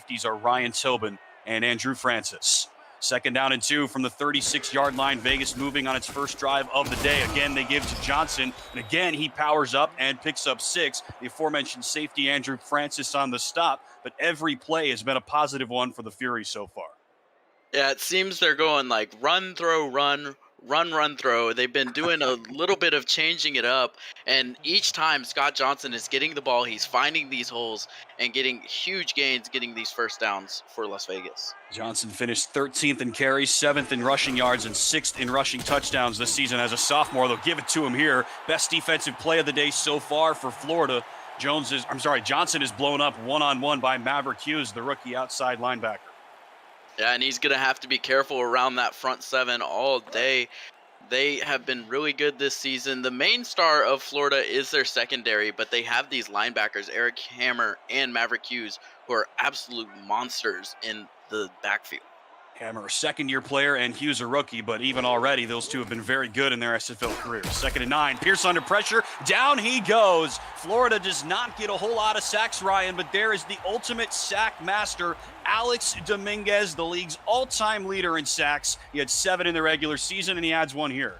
safeties are Ryan Tobin and Andrew Francis. 2nd down and 2 from the 36-yard line. Vegas moving on its first drive of the day. Again, they give to Johnson, and again, he powers up and picks up 6. The aforementioned safety, Andrew Francis, on the stop, but every play has been a positive one for the Fury so far. Yeah, it seems they're going like run, throw, run, run, throw. They've been doing a little bit of changing it up, and each time Scott Johnson is getting the ball, he's finding these holes and getting huge gains, getting these first downs for Las Vegas. Johnson finished 13th in carries, 7th in rushing yards, and 6th in rushing touchdowns this season as a sophomore. They'll give it to him here. Best defensive play of the day so far for Florida. Johnson is blown up one-on-one by Maverick Hughes, the rookie outside linebacker. Yeah, and he's going to have to be careful around that front 7 all day. They have been really good this season. The main star of Florida is their secondary, but they have these linebackers, Eric Hammer and Maverick Hughes, who are absolute monsters in the backfield. Hammer, a second-year player, and Hughes a rookie, but even already, those two have been very good in their SFL careers. 2nd and 9, Pierce under pressure, down he goes. Florida does not get a whole lot of sacks, Ryan, but there is the ultimate sack master, Alex Dominguez, the league's all-time leader in sacks. He had 7 in the regular season, and he adds 1 here.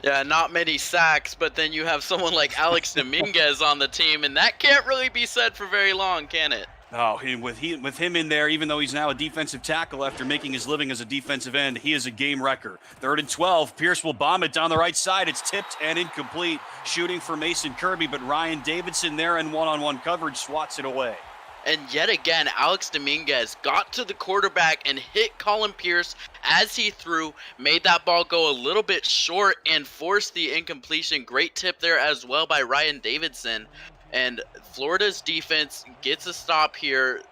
Yeah, not many sacks, but then you have someone like Alex Dominguez on the team, and that can't really be said for very long, can it? Oh, with him in there, even though he's now a defensive tackle after making his living as a defensive end, he is a game wrecker. 3rd and 12, Pierce will bomb it down the right side. It's tipped and incomplete. Shooting for Mason Kirby, but Ryan Davidson there in one-on-one coverage swats it away. And yet again, Alex Dominguez got to the quarterback and hit Colin Pierce as he threw, made that ball go a little bit short and forced the incompletion. Great tip there as well by Ryan Davidson. And Florida's defense gets a stop here.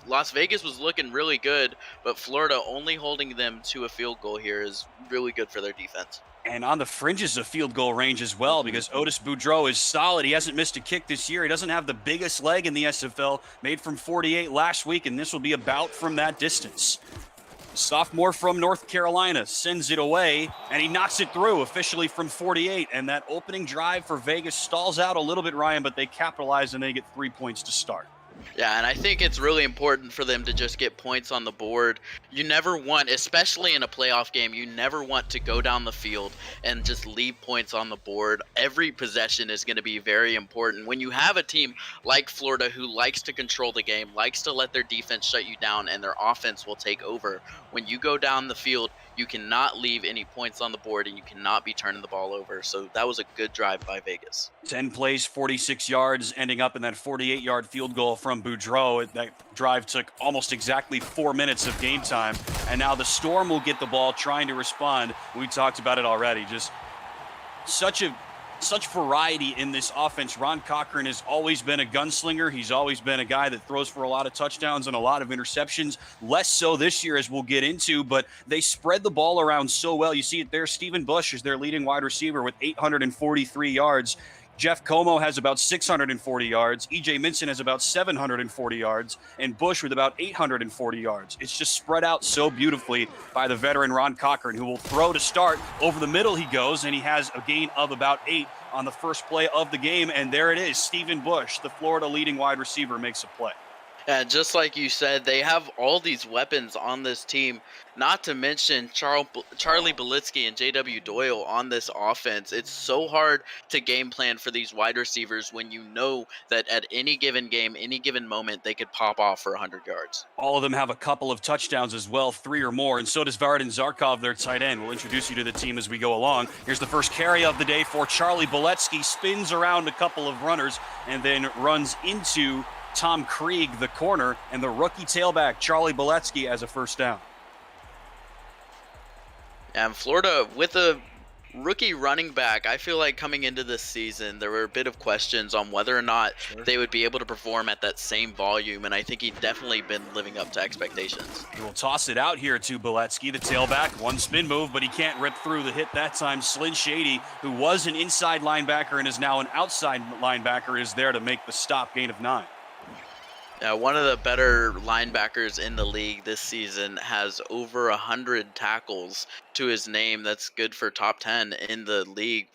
Las Vegas was looking really good, but Florida only holding them to a field goal here is really good for their defense. And on the fringes of field goal range as well, because Otis Boudreau is solid. He hasn't missed a kick this year. He doesn't have the biggest leg in the SFL, made from 48 last week, and this will be about from that distance. Sophomore from North Carolina sends it away, and he knocks it through officially from 48. And that opening drive for Vegas stalls out a little bit, Ryan, but they capitalize and they get 3 points to start. Yeah, and I think it's really important for them to just get points on the board. You never want, especially in a playoff game, you never want to go down the field and just leave points on the board. Every possession is going to be very important. When you have a team like Florida who likes to control the game, likes to let their defense shut you down, and their offense will take over, when you go down the field, you cannot leave any points on the board and you cannot be turning the ball over. So that was a good drive by Vegas. 10 plays, 46 yards, ending up in that 48-yard field goal from Boudreau. That drive took almost exactly 4 minutes of game time. And now the Storm will get the ball trying to respond. We talked about it already. Just such variety in this offense. Ron Cochran has always been a gunslinger. He's always been a guy that throws for a lot of touchdowns and a lot of interceptions. Less so this year, as we'll get into, but they spread the ball around so well. You see it there. Stephen Bush is their leading wide receiver with 843 yards. Jeff Como has about 640 yards. E.J. Minson has about 740 yards. And Bush with about 840 yards. It's just spread out so beautifully by the veteran Ron Cochran, who will throw to start. Over the middle he goes, and he has a gain of about 8 on the first play of the game. And there it is. Stephen Bush, the Florida leading wide receiver, makes a play. And just like you said, they have all these weapons on this team, not to mention Charlie Belitsky and J.W. Doyle on this offense. It's so hard to game plan for these wide receivers when you know that at any given game, any given moment, they could pop off for 100 yards. All of them have a couple of touchdowns as well, 3 or more, and so does Varadin Zarkov, their tight end. We'll introduce you to the team as we go along. Here's the first carry of the day for Charlie Belitsky. Spins around a couple of runners and then runs into Tom Krieg, the corner, and the rookie tailback, Charlie Beletsky, as a first down. And Florida, with a rookie running back, I feel like coming into this season, there were a bit of questions on whether or not they would be able to perform at that same volume, and I think he's definitely been living up to expectations. He will toss it out here to Beletsky, the tailback. One spin move, but he can't rip through the hit that time. Slyn Shady, who was an inside linebacker and is now an outside linebacker, is there to make the stop, gain of 9. One of the better linebackers in the league this season has over 100 tackles to his name. That's good for top 10 in the league.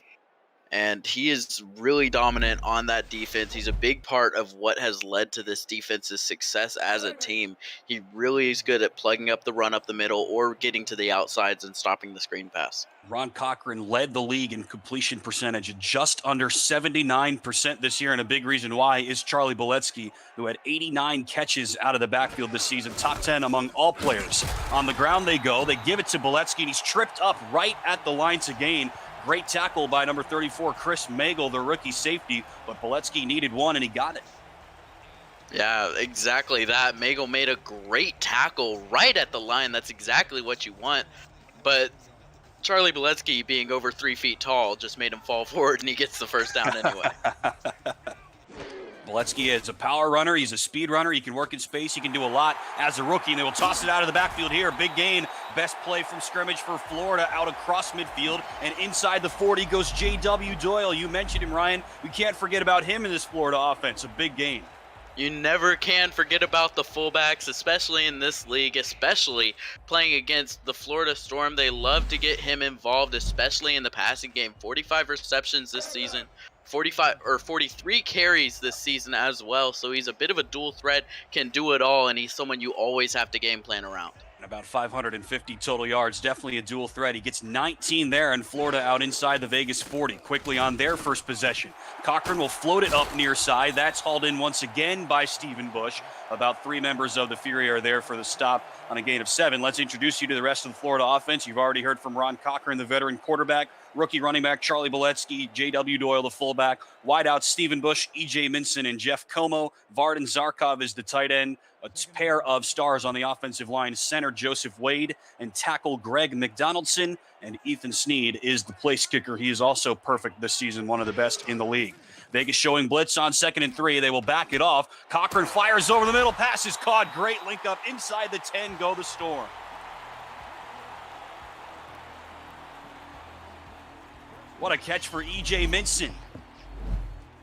and he is really dominant on that defense. He's a big part of what has led to this defense's success as a team. He really is good at plugging up the run up the middle or getting to the outsides and stopping the screen pass. Ron Cochran led the league in completion percentage at just under 79% this year, and a big reason why is Charlie Boletsky, who had 89 catches out of the backfield this season, top 10 among all players. On the ground they go. They give it to Boletsky, and he's tripped up right at the line to gain. Great tackle by number 34, Chris Magel, the rookie safety, but Boletsky needed one, and he got it. Yeah, exactly that. Magel made a great tackle right at the line. That's exactly what you want. But Charlie Boletsky, being over 3 feet tall, just made him fall forward, and he gets the first down anyway. Boletsky is a power runner. He's a speed runner. He can work in space. He can do a lot as a rookie, and they will toss it out of the backfield here. Big gain. Best play from scrimmage for Florida out across midfield, and inside the 40 goes J.W. Doyle. You mentioned him, Ryan. We can't forget about him in this Florida offense. A big gain. You never can forget about the fullbacks, especially in this league, especially playing against the Florida Storm. They love to get him involved, especially in the passing game. 45 receptions this season, 43 carries this season as well. So he's a bit of a dual threat, can do it all, and he's someone you always have to game plan around. And about 550 total yards, definitely a dual threat. He gets 19 there, and Florida out inside the Vegas 40. Quickly on their first possession, Cochran will float it up near side. That's hauled in once again by Stephen Bush. About 3 members of the Fury are there for the stop on a gain of 7. Let's introduce you to the rest of the Florida offense. You've already heard from Ron Cochran, the veteran quarterback, rookie running back Charlie Boletsky, J.W. Doyle, the fullback, wideouts Stephen Bush, E.J. Minson, and Jeff Como. Vardan Zarkov is the tight end. A pair of stars on the offensive line, center Joseph Wade and tackle Greg McDonaldson, and Ethan Sneed is the place kicker. He is also perfect this season, one of the best in the league. Vegas showing blitz on 2nd and 3. They will back it off. Cochran fires over the middle. Pass is caught. Great link up inside the 10. Go the Storm. What a catch for E.J. Minson.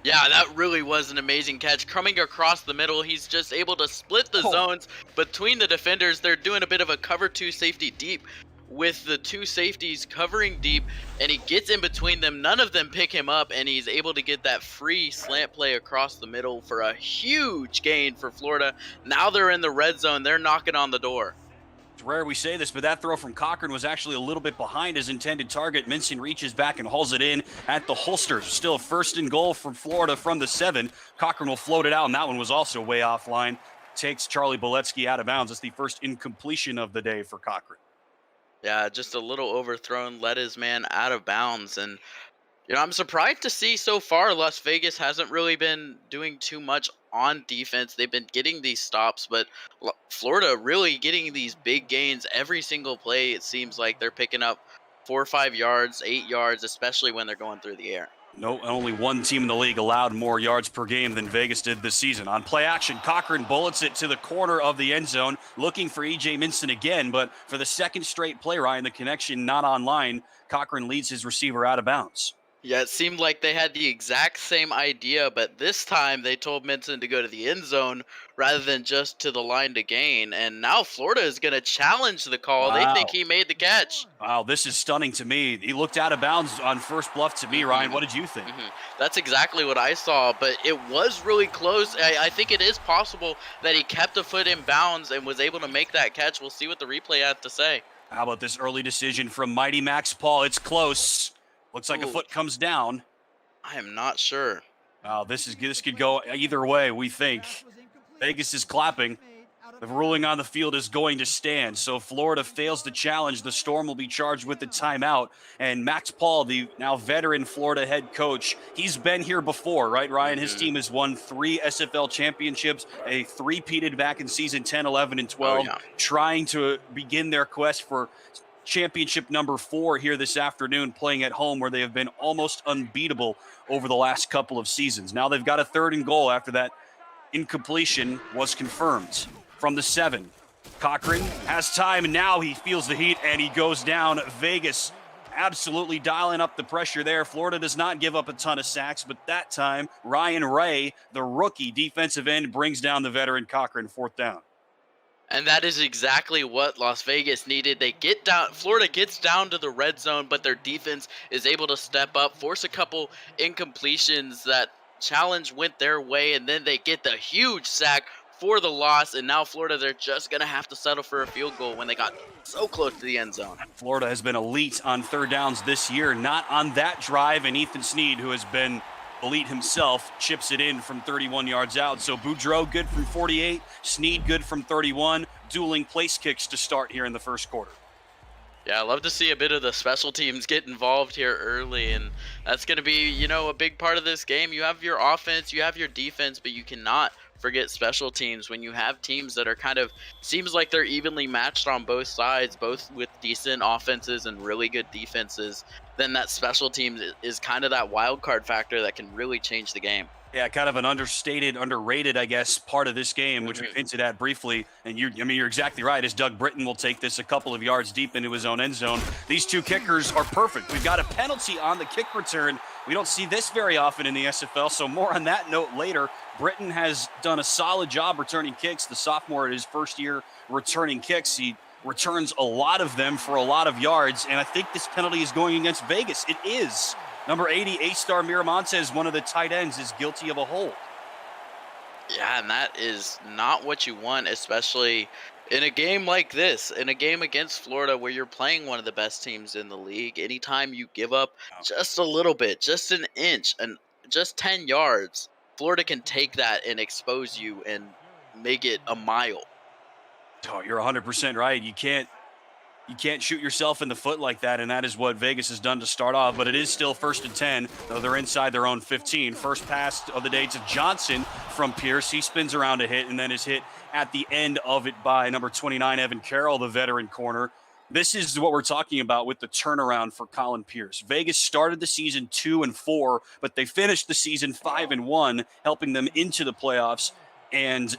Yeah, that really was an amazing catch. Coming across the middle, he's just able to split the zones between the defenders. They're doing a bit of a cover 2 safety deep with the 2 safeties covering deep, and he gets in between them. None of them pick him up, and he's able to get that free slant play across the middle for a huge gain for Florida. Now they're in the red zone. They're knocking on the door. It's rare we say this, but that throw from Cochran was actually a little bit behind his intended target. Minson reaches back and hauls it in at the holsters. Still 1st and goal from Florida from the 7. Cochran will float it out, and that one was also way offline. Takes Charlie Boletsky out of bounds. It's the first incompletion of the day for Cochran. Yeah, just a little overthrown, led his man out of bounds. And I'm surprised to see so far Las Vegas hasn't really been doing too much on defense. They've been getting these stops, but Florida really getting these big gains every single play. It seems like they're picking up 4 or 5 yards, 8 yards, especially when they're going through the air. No, only one team in the league allowed more yards per game than Vegas did this season. On play action, Cochran bullets it to the corner of the end zone, looking for E.J. Minson again, but for the 2nd straight play, Ryan, the connection not online. Cochran leads his receiver out of bounds. Yeah, it seemed like they had the exact same idea, but this time they told Minson to go to the end zone rather than just to the line to gain. And now Florida is going to challenge the call. Wow. They think he made the catch. Wow, this is stunning to me. He looked out of bounds on first bluff to me, Ryan. What did you think? That's exactly what I saw, but it was really close. I think it is possible that he kept a foot in bounds and was able to make that catch. We'll see what the replay had to say. How about this early decision from Mighty Max Paul? It's close. Looks like a foot comes down. I am not sure. This could go either way, we think. Vegas is clapping. The ruling on the field is going to stand. So Florida fails to challenge. The Storm will be charged with the timeout. And Max Paul, the now veteran Florida head coach, he's been here before, right, Ryan? His team has won 3 SFL championships, a 3-peated back in season 10, 11, and 12, trying to begin their quest for championship number 4 here this afternoon, playing at home where they have been almost unbeatable over the last couple of seasons. Now they've got a 3rd and goal after that incompletion was confirmed from the 7. Cochran has time, and now he feels the heat, and he goes down. Vegas absolutely dialing up the pressure there. Florida does not give up a ton of sacks, but that time Ryan Ray, the rookie defensive end, brings down the veteran Cochran. 4th down. And that is exactly what Las Vegas needed. They get down, Florida gets down to the red zone, but their defense is able to step up, force a couple incompletions. That challenge went their way, and then they get the huge sack for the loss. And now Florida, they're just going to have to settle for a field goal when they got so close to the end zone. Florida has been elite on third downs this year, not on that drive, and Ethan Snead, who has been elite himself, chips it in from 31 yards out. So Boudreaux good from 48, Snead good from 31, dueling place kicks to start here in the first quarter. Yeah, I love to see a bit of the special teams get involved here early, and that's going to be, you know, a big part of this game. You have your offense, you have your defense, but you cannot forget special teams. When you have teams that are kind of, seems like they're evenly matched on both sides, both with decent offenses and really good defenses, then that special teams is kind of that wild card factor that can really change the game. Yeah, kind of an understated, underrated, I guess, part of this game, which we've hinted at briefly. And you're exactly right. As Doug Britton will take this a couple of yards deep into his own end zone. These two kickers are perfect. We've got a penalty on the kick return. We don't see this very often in the SFL, so more on that note later. Britton has done a solid job returning kicks. The sophomore at his first year returning kicks. He returns a lot of them for a lot of yards, and I think this penalty is going against Vegas. It is. Number 80, A-star Miramontes, one of the tight ends, is guilty of a hold. Yeah, and that is not what you want, especially in a game like this, in a game against Florida where you're playing one of the best teams in the league. Anytime you give up just a little bit, just an inch, and just 10 yards, Florida can take that and expose you and make it a mile. Oh, you're 100% right. You can't shoot yourself in the foot like that, and that is what Vegas has done to start off. But it is still 1st and 10, though they're inside their own 15. First pass of the day to Johnson from Pierce. He spins around to hit, and then is hit at the end of it by number 29, Evan Carroll, the veteran corner. This is what we're talking about with the turnaround for Colin Pierce. Vegas started the season 2-4, but they finished the season 5-1, helping them into the playoffs. And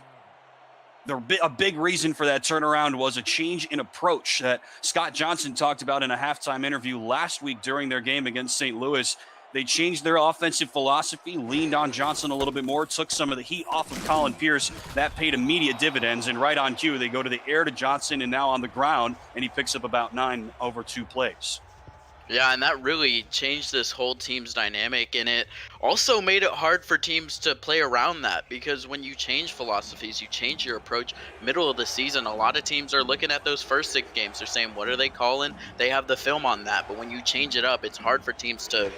a big reason for that turnaround was a change in approach that Scott Johnson talked about in a halftime interview last week during their game against St. Louis. They changed their offensive philosophy, leaned on Johnson a little bit more, took some of the heat off of Colin Pierce. That paid immediate dividends, and right on cue, they go to the air to Johnson and now on the ground, and he picks up about 9 over 2 plays. Yeah, and that really changed this whole team's dynamic, and it also made it hard for teams to play around that, because when you change philosophies, you change your approach middle of the season. A lot of teams are looking at those first 6 games. They're saying, what are they calling? They have the film on that, but when you change it up, it's hard for teams to,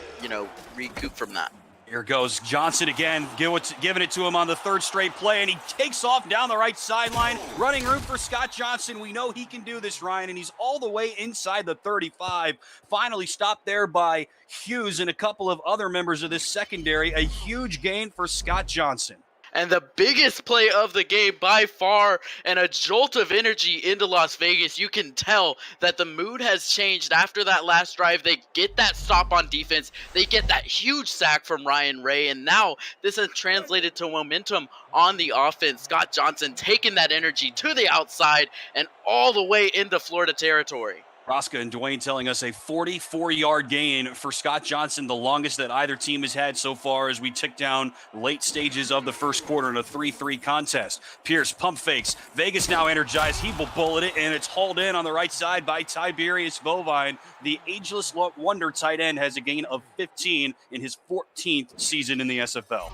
recoup from that. Here goes Johnson again, giving it to him on the 3rd straight play, and he takes off down the right sideline. Running room for Scott Johnson. We know he can do this, Ryan, and he's all the way inside the 35. Finally stopped there by Hughes and a couple of other members of this secondary. A huge gain for Scott Johnson. And the biggest play of the game by far, and a jolt of energy into Las Vegas. You can tell that the mood has changed after that last drive. They get that stop on defense. They get that huge sack from Ryan Ray. And now this has translated to momentum on the offense. Scott Johnson taking that energy to the outside and all the way into Florida territory. Rosca and Dwayne telling us a 44-yard gain for Scott Johnson, the longest that either team has had so far as we tick down late stages of the first quarter in a 3-3 contest. Pierce pump fakes. Vegas now energized. He will bullet it, and it's hauled in on the right side by Tiberius Bovine. The ageless wonder tight end has a gain of 15 in his 14th season in the SFL.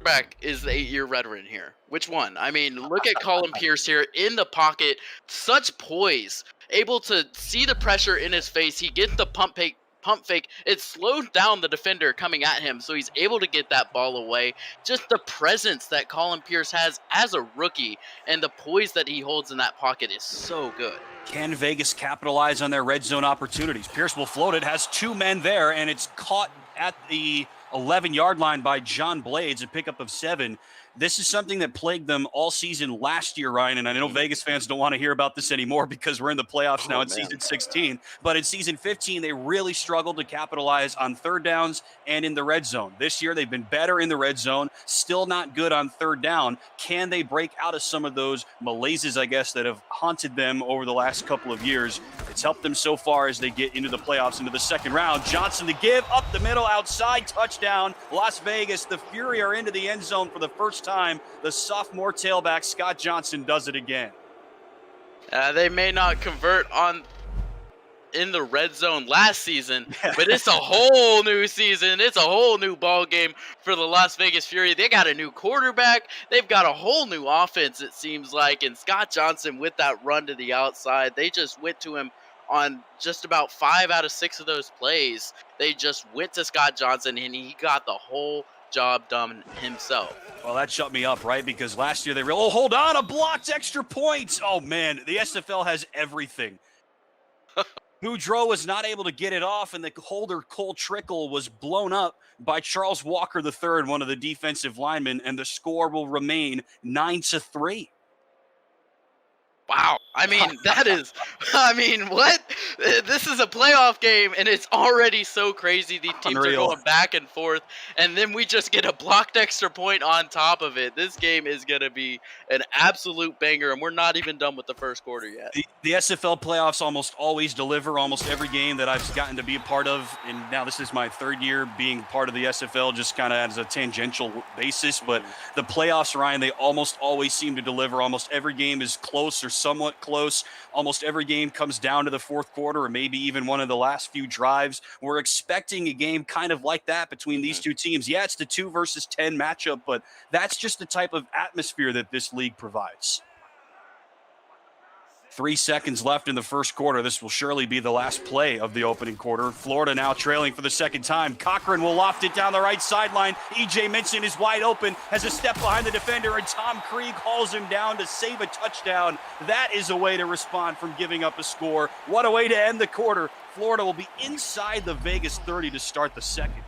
Back is the 8-year veteran here. Which one? I mean, look at Colin Pierce here in the pocket. Such poise. Able to see the pressure in his face. He gets the pump fake. It slowed down the defender coming at him, so he's able to get that ball away. Just the presence that Colin Pierce has as a rookie and the poise that he holds in that pocket is so good. Can Vegas capitalize on their red zone opportunities? Pierce will float it, has 2 men there, and it's caught at the 11-yard line by John Blades, a pickup of 7. This is something that plagued them all season last year, Ryan, and I know Vegas fans don't want to hear about this anymore because we're in the playoffs now in season 16. But in season 15, they really struggled to capitalize on third downs and in the red zone. This year, they've been better in the red zone, still not good on third down. Can they break out of some of those malaises, I guess, that have haunted them over the last couple of years? It's helped them so far as they get into the playoffs, into the second round. Johnson to give, up the middle, outside, touchdown. Las Vegas, the Fury are into the end zone for the first time. The sophomore tailback, Scott Johnson, does it again. They may not convert on in the red zone last season, but it's a whole new season. It's a whole new ball game for the Las Vegas Fury. They got a new quarterback. They've got a whole new offense, it seems like. And Scott Johnson with that run to the outside, they just went to him on just about 5 out of 6 of those plays. They just went to Scott Johnson, and he got the whole job done himself. Well, that shut me up, right? Because last year oh, hold on, a blocked extra point. Oh, man, the SFL has everything. Boudreaux was not able to get it off, and the holder, Cole Trickle, was blown up by Charles Walker III, one of the defensive linemen, and the score will remain 9-3. Wow. I mean, that is, I mean, what? This is a playoff game, and it's already so crazy. These teams Unreal. are going back and forth, and then we just get a blocked extra point on top of it. This game is going to be an absolute banger, and we're not even done with the first quarter yet. The SFL playoffs almost always deliver. Almost every game that I've gotten to be a part of, and now this is my 3rd year being part of the SFL, just kind of as a tangential basis, but the playoffs, Ryan, they almost always seem to deliver. Almost every game is close or somewhat close. Almost every game comes down to the 4th quarter or maybe even one of the last few drives. We're expecting a game kind of like that between these two teams. Yeah, it's the 2 versus 10 matchup, but that's just the type of atmosphere that this league provides. 3 seconds left in the first quarter. This will surely be the last play of the opening quarter. Florida now trailing for the second time. Cochran will loft it down the right sideline. E.J. Minson is wide open, has a step behind the defender, and Tom Krieg hauls him down to save a touchdown. That is a way to respond from giving up a score. What a way to end the quarter. Florida will be inside the Vegas 30 to start the second.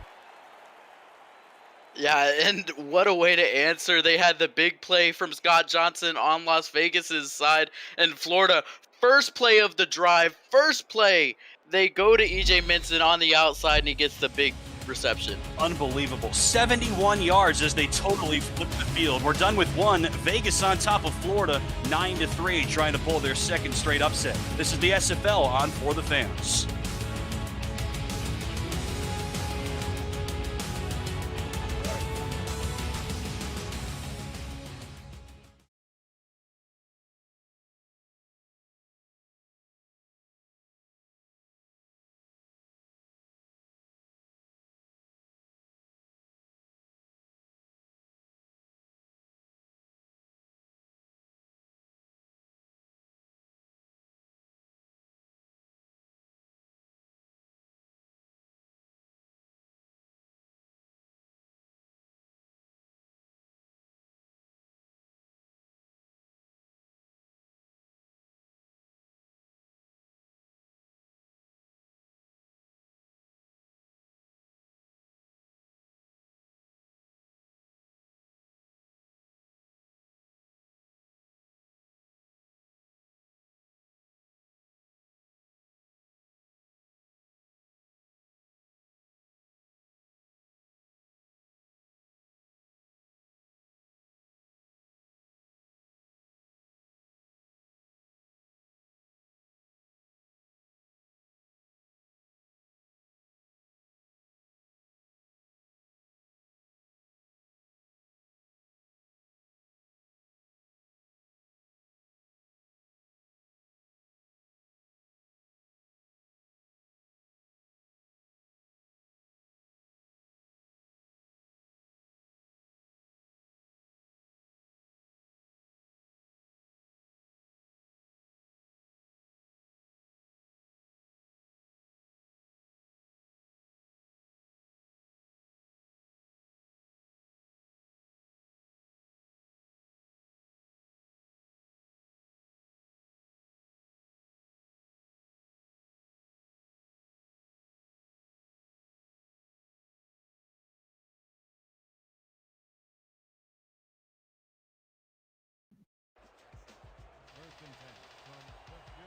Yeah, and what a way to answer. They had the big play from Scott Johnson on Las Vegas's side, and Florida, first play of the drive, first play, they go to E.J. Minson on the outside, and he gets the big reception. Unbelievable. 71 yards as they totally flip the field. We're done with one. Vegas on top of Florida, 9-3, trying to pull their second straight upset. This is the SFL on For the Fans.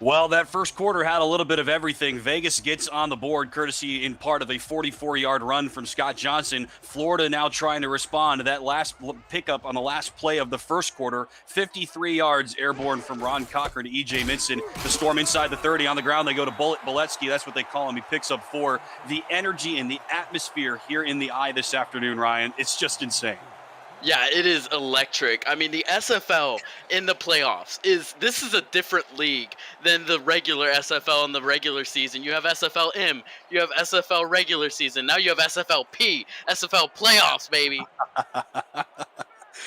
Well, that first quarter had a little bit of everything. Vegas gets on the board, courtesy in part of a 44-yard run from Scott Johnson. Florida now trying to respond to that last pickup on the last play of the first quarter. 53 yards airborne from Ron Cochran to E.J. Minson. The Storm inside the 30. On the ground, they go to Boletsky. That's what they call him. He picks up 4. The energy and the atmosphere here in the eye this afternoon, Ryan, it's just insane. Yeah, it is electric. I mean, the SFL in the playoffs this is a different league than the regular SFL in the regular season. You have SFL-M, you have SFL regular season, now you have SFL-P, SFL playoffs, baby.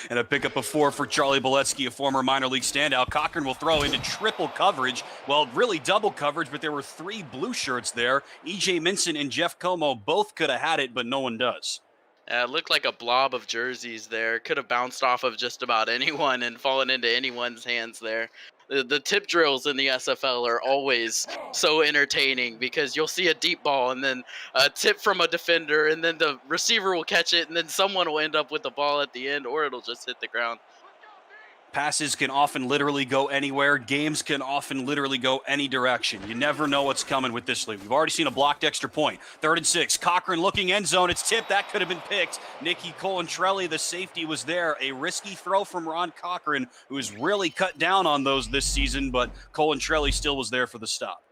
And a pickup of 4 for Charlie Boletsky, a former minor league standout. Cochran will throw into triple coverage. Well, really double coverage, but there were 3 blue shirts there. EJ Minson and Jeff Como both could have had it, but no one does. It looked like a blob of jerseys there. Could have bounced off of just about anyone and fallen into anyone's hands there. The tip drills in the SFL are always so entertaining because you'll see a deep ball and then a tip from a defender, and then the receiver will catch it, and then someone will end up with the ball at the end, or it'll just hit the ground. Passes can often literally go anywhere. Games can often literally go any direction. You never know what's coming with this league. We've already seen a blocked extra point. 3rd and 6. Cochran looking end zone. It's tipped. That could have been picked. Nicky Colantrelli, the safety, was there. A risky throw from Ron Cochran, who has really cut down on those this season, but Colantrelli still was there for the stop.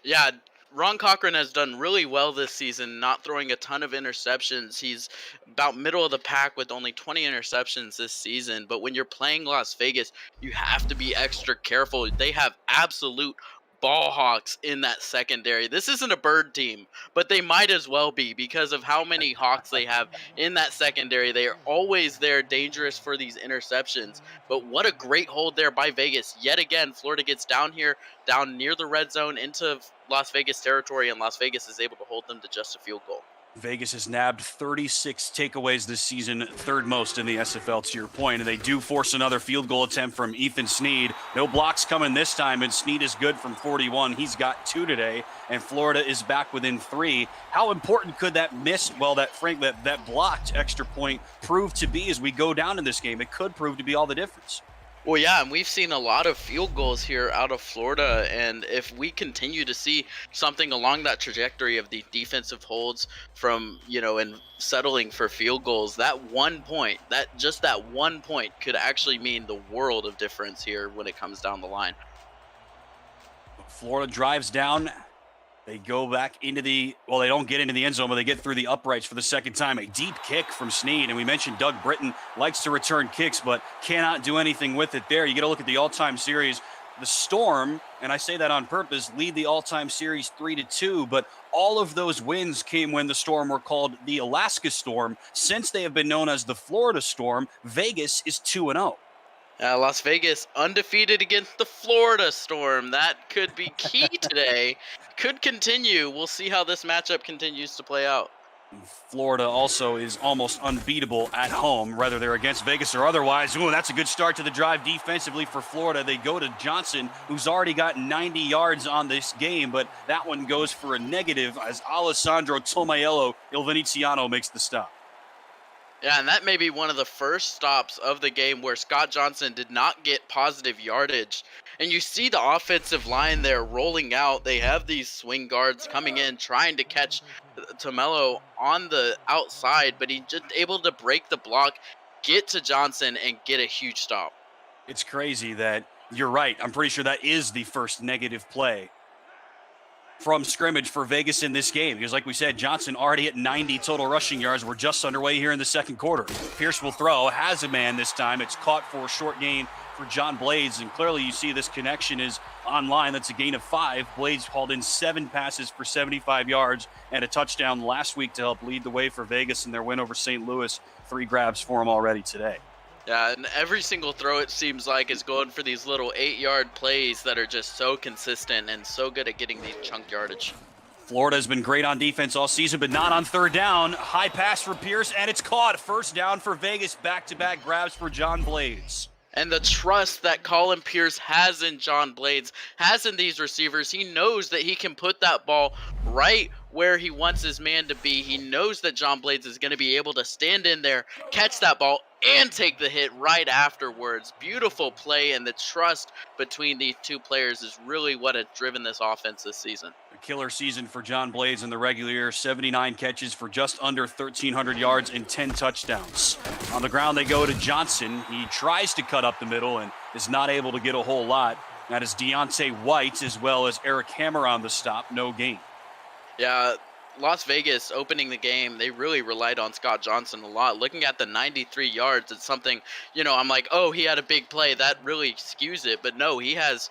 Yeah, Ron Cochran has done really well this season, not throwing a ton of interceptions. He's about middle of the pack with only 20 interceptions this season. But when you're playing Las Vegas, you have to be extra careful. They have absolute ball hawks in that secondary. This isn't a bird team, but they might as well be because of how many hawks they have in that secondary. They are always there, dangerous for these interceptions. But what a great hold there by Vegas. Yet again, Florida gets down here, down near the red zone into Las Vegas territory, and Las Vegas is able to hold them to just a field goal. Vegas has nabbed 36 takeaways this season, 3rd most in the SFL, to your point, and they do force another field goal attempt from Ethan Sneed. No blocks coming this time, and Sneed is good from 41. He's got 2 today, and Florida is back within 3. How important could that that blocked extra point prove to be as we go down in this game? It could prove to be all the difference. Well, yeah, and we've seen a lot of field goals here out of Florida, and if we continue to see something along that trajectory of the defensive holds from, and settling for field goals, that 1 point, that 1 point could actually mean the world of difference here when it comes down the line. Florida drives down. They go back into they don't get into the end zone, but they get through the uprights for the second time. A deep kick from Sneed. And we mentioned Doug Britton likes to return kicks, but cannot do anything with it there. You got to look at the all-time series. The Storm, and I say that on purpose, lead the all-time series 3-2, but all of those wins came when the Storm were called the Alaska Storm. Since they have been known as the Florida Storm, Vegas is 2-0. Las Vegas undefeated against the Florida Storm. That could be key today. Could continue. We'll see how this matchup continues to play out. Florida also is almost unbeatable at home, whether they're against Vegas or otherwise. Ooh, that's a good start to the drive defensively for Florida. They go to Johnson, who's already got 90 yards on this game, but that one goes for a negative as Alessandro Tomaello Il Veneziano makes the stop. Yeah, and that may be one of the first stops of the game where Scott Johnson did not get positive yardage. And you see the offensive line there rolling out. They have these swing guards coming in, trying to catch Tomello on the outside, but he's just able to break the block, get to Johnson, and get a huge stop. It's crazy that you're right. I'm pretty sure that is the first negative play from scrimmage for Vegas in this game. Because like we said, Johnson already at 90 total rushing yards. We're just underway here in the second quarter. Pierce will throw, has a man this time. It's caught for a short gain for John Blades, and clearly you see this connection is online. That's a gain of 5. Blades hauled in 7 passes for 75 yards and a touchdown last week to help lead the way for Vegas in their win over St. Louis. 3 grabs for him already today. Yeah, and every single throw, it seems like, is going for these little 8-yard plays that are just so consistent and so good at getting these chunk yardage. Florida has been great on defense all season, but not on third down. High pass for Pierce, and it's caught. First down for Vegas. Back-to-back grabs for John Blades. And the trust that Colin Pierce has in John Blades, has in these receivers, he knows that he can put that ball right where he wants his man to be. He knows that John Blades is going to be able to stand in there, catch that ball, and take the hit right afterwards. Beautiful play, and the trust between these two players is really what has driven this offense this season. A killer season for John Blades in the regular year. 79 catches for just under 1,300 yards and 10 touchdowns. On the ground, they go to Johnson. He tries to cut up the middle and is not able to get a whole lot. That is Deontay White as well as Eric Hammer on the stop. No gain. Yeah, Las Vegas opening the game, they really relied on Scott Johnson a lot. Looking at the 93 yards, it's something, I'm like, oh, he had a big play. That really skews it. But no, he has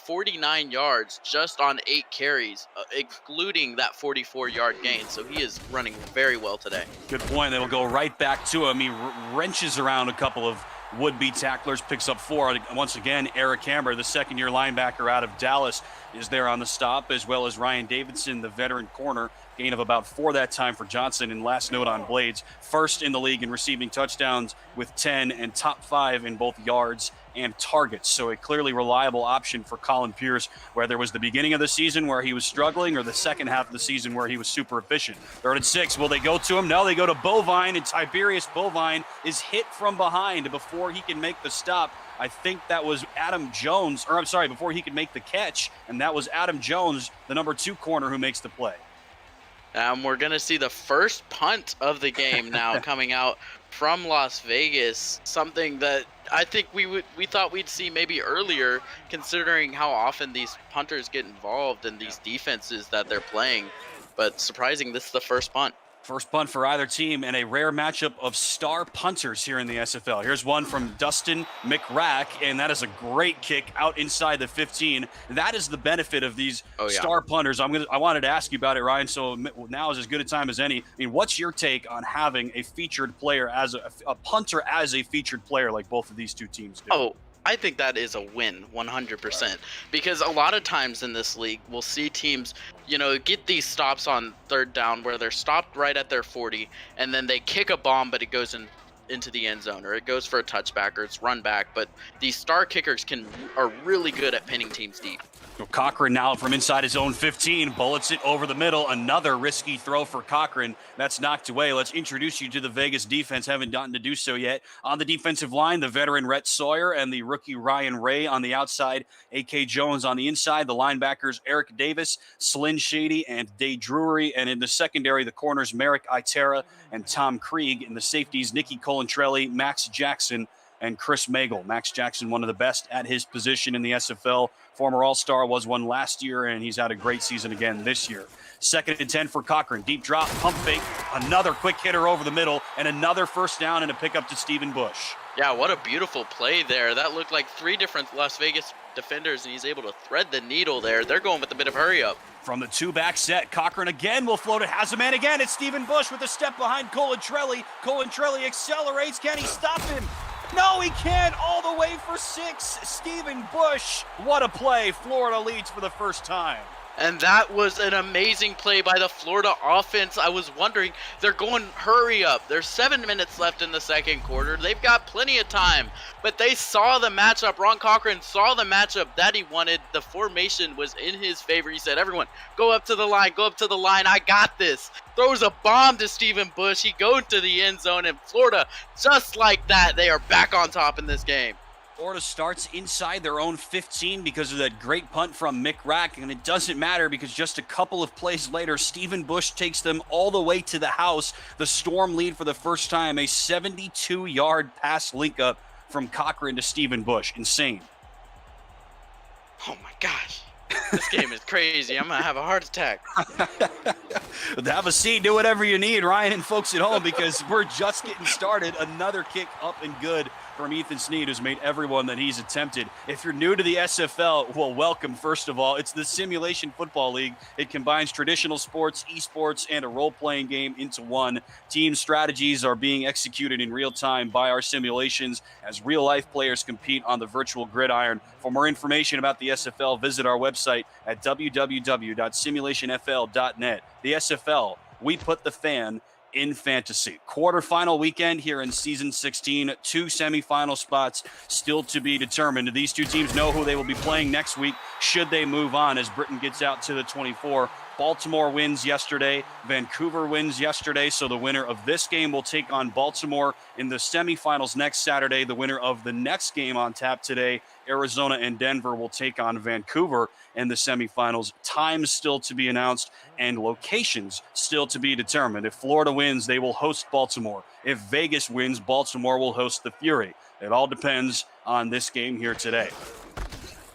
49 yards just on 8 carries, excluding that 44-yard gain. So he is running very well today. Good point. They will go right back to him. He wrenches around a couple of would-be tacklers, picks up 4. Once again, Eric Hammer, the second-year linebacker out of Dallas, is there on the stop, as well as Ryan Davidson, the veteran corner. Gain of about 4 that time for Johnson. And last note on Blades, first in the league in receiving touchdowns with 10 and top 5 in both yards and targets. So a clearly reliable option for Colin Pierce, whether it was the beginning of the season where he was struggling or the second half of the season where he was super efficient. 3rd and 6. Will they go to him? No, they go to Bovine, and Tiberius Bovine is hit from behind before he can make the stop. I think that was Adam Jones, or I'm sorry, before he could make the catch, and that was Adam Jones, the number 2 corner, who makes the play. We're going to see the first punt of the game now coming out from Las Vegas, something that I think we thought we'd see maybe earlier, considering how often these punters get involved in these defenses that they're playing. But surprising, this is the first punt. First punt for either team, and a rare matchup of star punters here in the SFL. Here's one from Dustin McRack, and that is a great kick out inside the 15. That is the benefit of these star punters. I wanted to ask you about it, Ryan, so now is as good a time as any. I mean, what's your take on having a featured player as a punter as a featured player like both of these two teams do? Oh, I think that is a win 100%, because a lot of times in this league we'll see teams get these stops on 3rd down where they're stopped right at their 40 and then they kick a bomb but it goes into the end zone, or it goes for a touchback, or it's run back. But these star kickers are really good at pinning teams deep. Cochran now from inside his own 15, bullets it over the middle. Another risky throw for Cochran. That's knocked away. Let's introduce you to the Vegas defense. Haven't gotten to do so yet. On the defensive line, the veteran Rhett Sawyer and the rookie Ryan Ray on the outside. A.K. Jones on the inside. The linebackers Eric Davis, Slyn Shady, and Day Drury. And in the secondary, the corners Merrick Itera and Tom Krieg. In the safeties, Nicky Colantrelli, Max Jackson, and Chris Magel. Max Jackson, one of the best at his position in the SFL. Former All-Star, was one last year, and he's had a great season again this year. 2nd and 10 for Cochran. Deep drop, pump fake, another quick hitter over the middle, and another first down and a pickup to Stephen Bush. Yeah, what a beautiful play there. That looked like 3 different Las Vegas defenders, and he's able to thread the needle there. They're going with a bit of hurry up. From the 2-back set, Cochran again will float it. Has a man again. It's Stephen Bush with a step behind Colantrelli. Colantrelli accelerates. Can he stop him? No, he can't. All the way for 6. Stephen Bush. What a play. Florida leads for the first time. And that was an amazing play by the Florida offense. I was wondering, they're going hurry up. There's 7 minutes left in the second quarter. They've got plenty of time, but they saw the matchup. Ron Cochran saw the matchup that he wanted. The formation was in his favor. He said, everyone, go up to the line, go up to the line. I got this. Throws a bomb to Stephen Bush. He goes to the end zone, and Florida, just like that, they are back on top in this game. Florida starts inside their own 15 because of that great punt from Mick Rack, and it doesn't matter because just a couple of plays later, Stephen Bush takes them all the way to the house. The Storm lead for the first time, a 72-yard pass link-up from Cochran to Stephen Bush. Insane. Oh, my gosh. This game is crazy. I'm going to have a heart attack. Have a seat. Do whatever you need, Ryan and folks at home, because we're just getting started. Another kick up and good from Ethan Sneed, who's made everyone that he's attempted. If you're new to the SFL, well, welcome, first of all. It's the Simulation Football League. It combines traditional sports, esports, and a role-playing game into one. Team strategies are being executed in real time by our simulations as real-life players compete on the virtual gridiron. For more information about the SFL, visit our website at www.simulationfl.net. The SFL, we put the fan in fantasy. Quarterfinal weekend here in season 16. 2 semifinal spots still to be determined. These two teams know who they will be playing next week should they move on as Britain gets out to the 24. Baltimore wins yesterday. Vancouver wins yesterday. So the winner of this game will take on Baltimore in the semifinals next Saturday. The winner of the next game on tap today, Arizona and Denver, will take on Vancouver in the semifinals. Times still to be announced and locations still to be determined. If Florida wins, they will host Baltimore. If Vegas wins, Baltimore will host the Fury. It all depends on this game here today.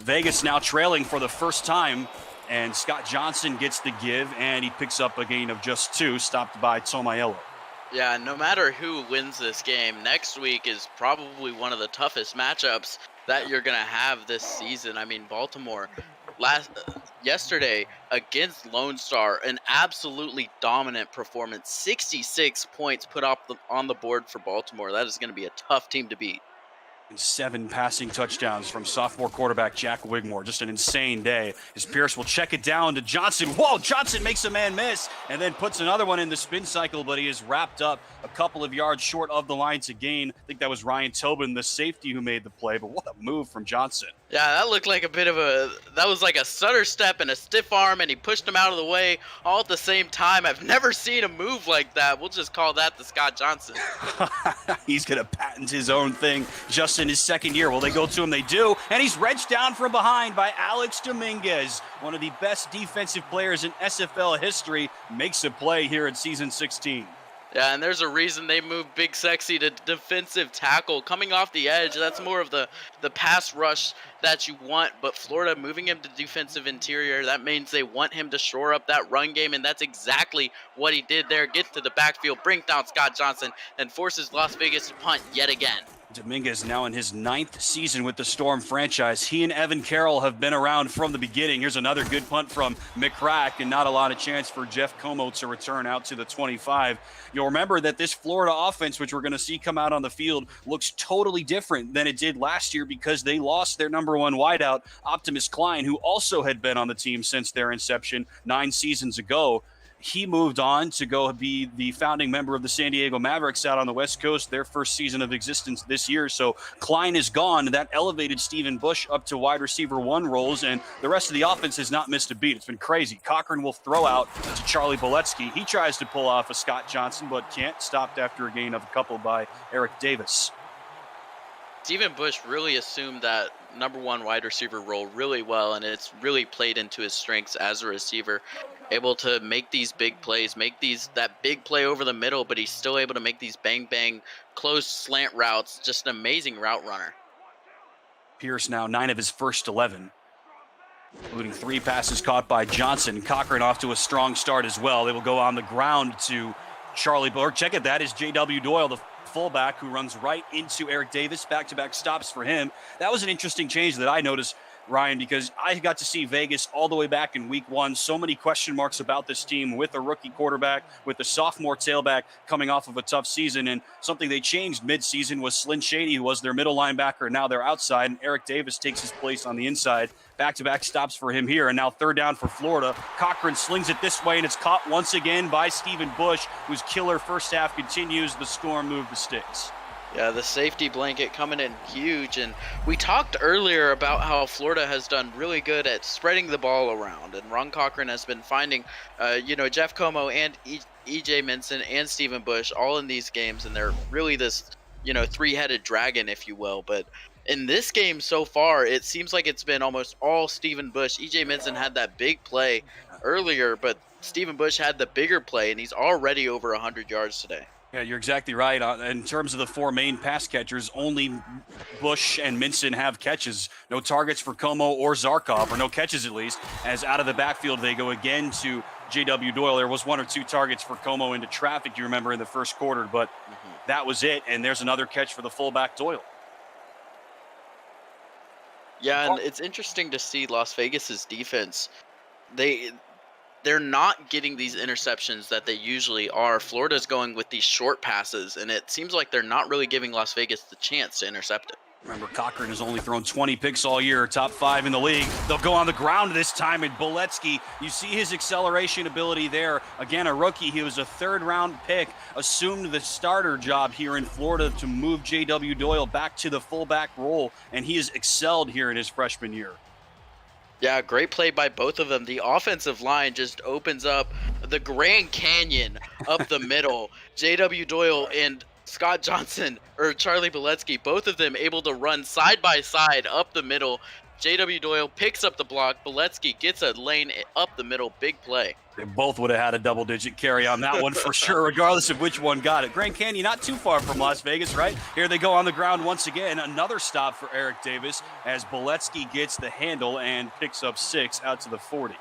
Vegas now trailing for the first time and Scott Johnson gets the give, and he picks up a gain of just 2, stopped by Tomayello. Yeah, no matter who wins this game, next week is probably one of the toughest matchups that you're going to have this season. I mean, Baltimore yesterday against Lone Star, an absolutely dominant performance. 66 points put up on the board for Baltimore. That is going to be a tough team to beat. And 7 passing touchdowns from sophomore quarterback Jack Wigmore. Just an insane day as Pierce will check it down to Johnson. Whoa, Johnson makes a man miss and then puts another one in the spin cycle, but he is wrapped up a couple of yards short of the line to gain. I think that was Ryan Tobin, the safety, who made the play, but what a move from Johnson. Yeah, that looked like that was like a stutter step and a stiff arm, and he pushed him out of the way all at the same time. I've never seen a move like that. We'll just call that the Scott Johnson. He's going to patent his own thing just in his second year. Will they go to him? They do, and he's wrenched down from behind by Alex Dominguez, one of the best defensive players in SFL history, makes a play here in season 16. Yeah, and there's a reason they moved Big Sexy to defensive tackle. Coming off the edge, that's more of the pass rush that you want, but Florida moving him to defensive interior, that means they want him to shore up that run game, and that's exactly what he did there. Get to the backfield, bring down Scott Johnson, and forces Las Vegas to punt yet again. Dominguez now in his 9th season with the Storm franchise. He and Evan Carroll have been around from the beginning. Here's another good punt from McCrack, and not a lot of chance for Jeff Como to return out to the 25. You'll remember that this Florida offense, which we're going to see come out on the field, looks totally different than it did last year because they lost their number 1 wideout, Optimus Klein, who also had been on the team since their inception 9 seasons ago. He moved on to go be the founding member of the San Diego Mavericks out on the West Coast, their first season of existence this year. So Klein is gone. That elevated Stephen Bush up to wide receiver 1 roles, and the rest of the offense has not missed a beat. It's been crazy. Cochran will throw out to Charlie Boletsky. He tries to pull off a Scott Johnson, but can't. Stopped after a gain of a couple by Eric Davis. Stephen Bush really assumed that number 1 wide receiver role really well, and it's really played into his strengths as a receiver. Able to make these big plays, make that big play over the middle, but he's still able to make these bang close slant routes. Just an amazing route runner. Pierce now 9 of his first 11, including 3 passes caught by Johnson. Cochran off to a strong start as well. They will go on the ground to Charlie Buller. Check it, that is J.W. Doyle, the fullback, who runs right into Eric Davis. Back-to-back stops for him. That was an interesting change that I noticed, Ryan, because I got to see Vegas all the way back in week 1. So many question marks about this team with a rookie quarterback, with a sophomore tailback coming off of a tough season. And something they changed mid-season was Slyn Shady, who was their middle linebacker. Now they're outside, and Eric Davis takes his place on the inside. Back-to-back stops for him here, and now 3rd down for Florida. Cochran slings it this way, and it's caught once again by Stephen Bush, whose killer first half continues. The Storm move the sticks. Yeah, the safety blanket coming in huge. And we talked earlier about how Florida has done really good at spreading the ball around. And Ron Cochran has been finding, Jeff Como and E.J. Minson and Stephen Bush all in these games. And they're really this, 3-headed dragon, if you will. But in this game so far, it seems like it's been almost all Stephen Bush. E.J. Minson had that big play earlier, but Stephen Bush had the bigger play, and he's already over 100 yards today. Yeah, you're exactly right. In terms of the 4 main pass catchers, only Bush and Minson have catches. No targets for Como or Zarkov, or no catches at least, as out of the backfield they go again to J.W. Doyle. There was 1 or 2 targets for Como into traffic, you remember, in the first quarter, but that was it. And there's another catch for the fullback Doyle. Yeah, and it's interesting to see Las Vegas's defense. They're not getting these interceptions that they usually are. Florida's going with these short passes, and it seems like they're not really giving Las Vegas the chance to intercept it. Remember, Cochran has only thrown 20 picks all year, top 5 in the league. They'll go on the ground this time, and Boletsky, you see his acceleration ability there. Again, a rookie. He was a 3rd-round pick, assumed the starter job here in Florida to move J.W. Doyle back to the fullback role, and he has excelled here in his freshman year. Yeah, great play by both of them. The offensive line just opens up the Grand Canyon up the middle. J.W. Doyle and Scott Johnson, or Charlie Boletsky, both of them able to run side by side up the middle. J.W. Doyle picks up the block. Boletsky gets a lane up the middle. Big play. They both would have had a double-digit carry on that one for sure, regardless of which one got it. Grand Canyon, not too far from Las Vegas, right? Here they go on the ground once again. Another stop for Eric Davis as Boletsky gets the handle and picks up 6 out to the 40.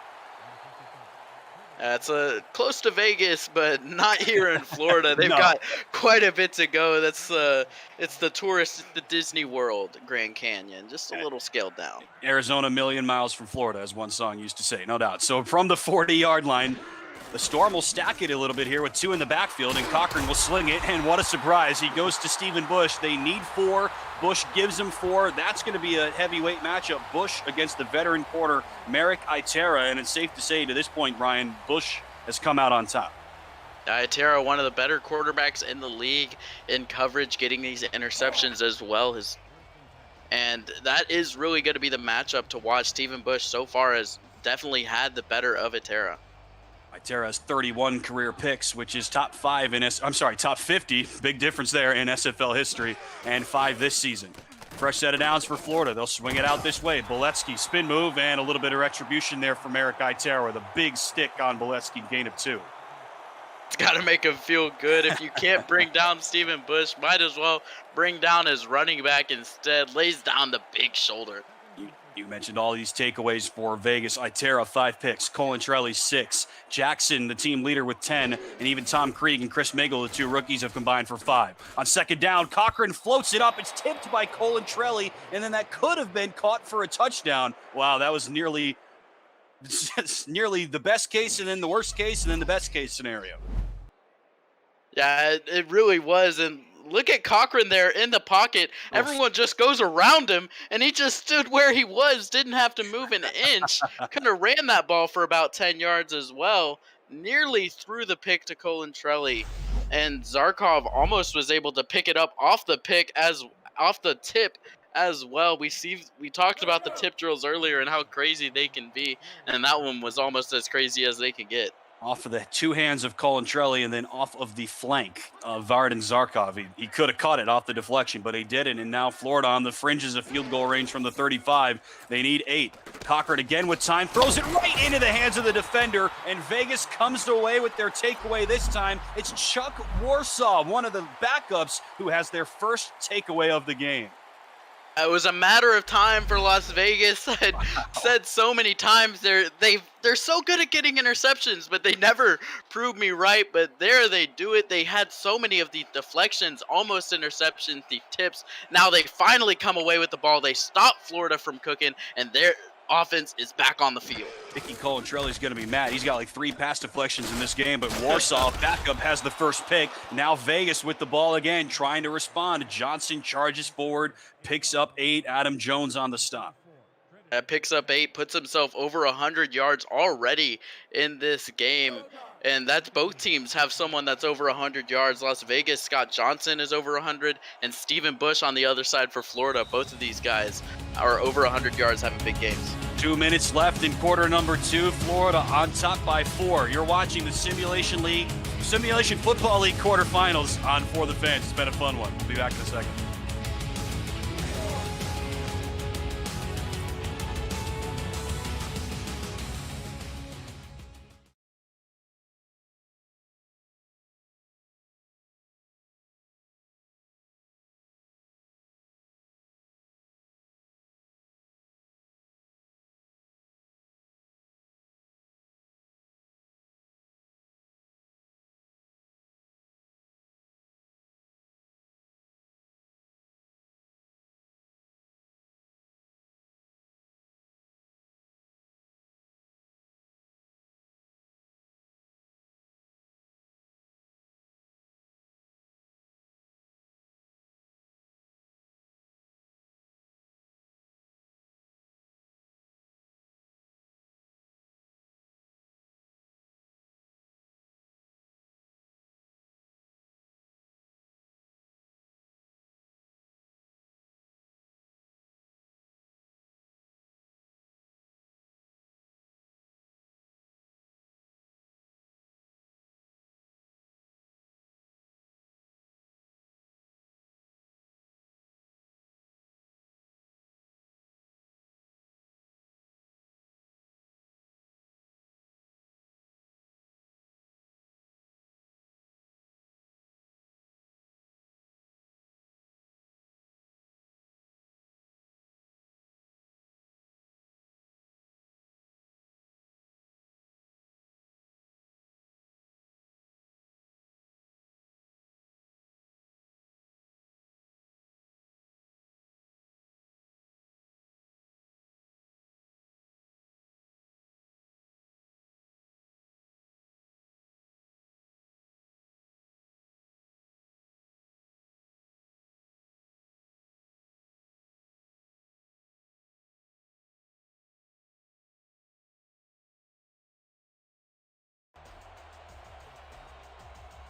It's close to Vegas, but not here in Florida. They've No. got quite a bit to go. It's the tourist, the Disney World, Grand Canyon, just a little scaled down. Arizona, million miles from Florida, as one song used to say, no doubt. So from the 40-yard line, the Storm will stack it a little bit here with 2 in the backfield, and Cochran will sling it, and what a surprise. He goes to Stephen Bush. They need 4. Bush gives him 4. That's going to be a heavyweight matchup. Bush against the veteran corner, Merrick Itera, and it's safe to say to this point, Ryan, Bush has come out on top. Itera, one of the better quarterbacks in the league in coverage, getting these interceptions as well. And that is really going to be the matchup to watch. Stephen Bush so far has definitely had the better of Itera. Itera has 31 career picks, which is top 50, big difference there in SFL history, and 5 this season. Fresh set of downs for Florida. They'll swing it out this way. Boletsky, spin move, and a little bit of retribution there from Merrick Itera with a big stick on Boletsky, gain of 2. It's got to make him feel good. If you can't bring down Stephen Bush, might as well bring down his running back instead. Lays down the big shoulder. You mentioned all these takeaways for Vegas. Itera, 5 picks. Colantrelli, 6. Jackson, the team leader, with 10. And even Tom Krieg and Chris Miggle, the 2 rookies, have combined for 5. On second down, Cochran floats it up. It's tipped by Colantrelli, and then that could have been caught for a touchdown. Wow, that was nearly the best case, and then the worst case, and then the best case scenario. Yeah, it really was. And look at Cochran there in the pocket. Everyone just goes around him, and he just stood where he was, didn't have to move an inch. Kind of ran that ball for about 10 yards as well. Nearly threw the pick to Colantrelli, and Zarkov almost was able to pick it up off the tip as well. We talked about the tip drills earlier and how crazy they can be, and that one was almost as crazy as they can get. Off of the 2 hands of Colantrelli and then off of the flank of Vardan Zarkov. He could have caught it off the deflection, but he didn't. And now Florida on the fringes of field goal range from the 35. They need 8. Cochran again with time, throws it right into the hands of the defender, and Vegas comes away with their takeaway this time. It's Chuck Warsaw, one of the backups, who has their first takeaway of the game. It was a matter of time for Las Vegas. I'd said so many times they're so good at getting interceptions, but they never prove me right. But there they do it. They had so many of the deflections, almost interceptions, the tips. Now they finally come away with the ball. They stop Florida from cooking, and their offense is back on the field. Vicky Colantrelli's going to be mad. He's got like 3 pass deflections in this game, but Warsaw, backup, has the first pick. Now Vegas with the ball again, trying to respond. Johnson charges forward, picks up 8. Adam Jones on the stop. Picks up 8, puts himself over 100 yards already in this game. And that's both teams have someone that's over 100 yards. Las Vegas, Scott Johnson is over 100, and Stephen Bush on the other side for Florida. Both of these guys are over 100 yards, having big games. 2 minutes left in quarter number 2. Florida on top by 4. You're watching the Simulation Football League quarterfinals on For the Fans. It's been a fun one. We'll be back in a second.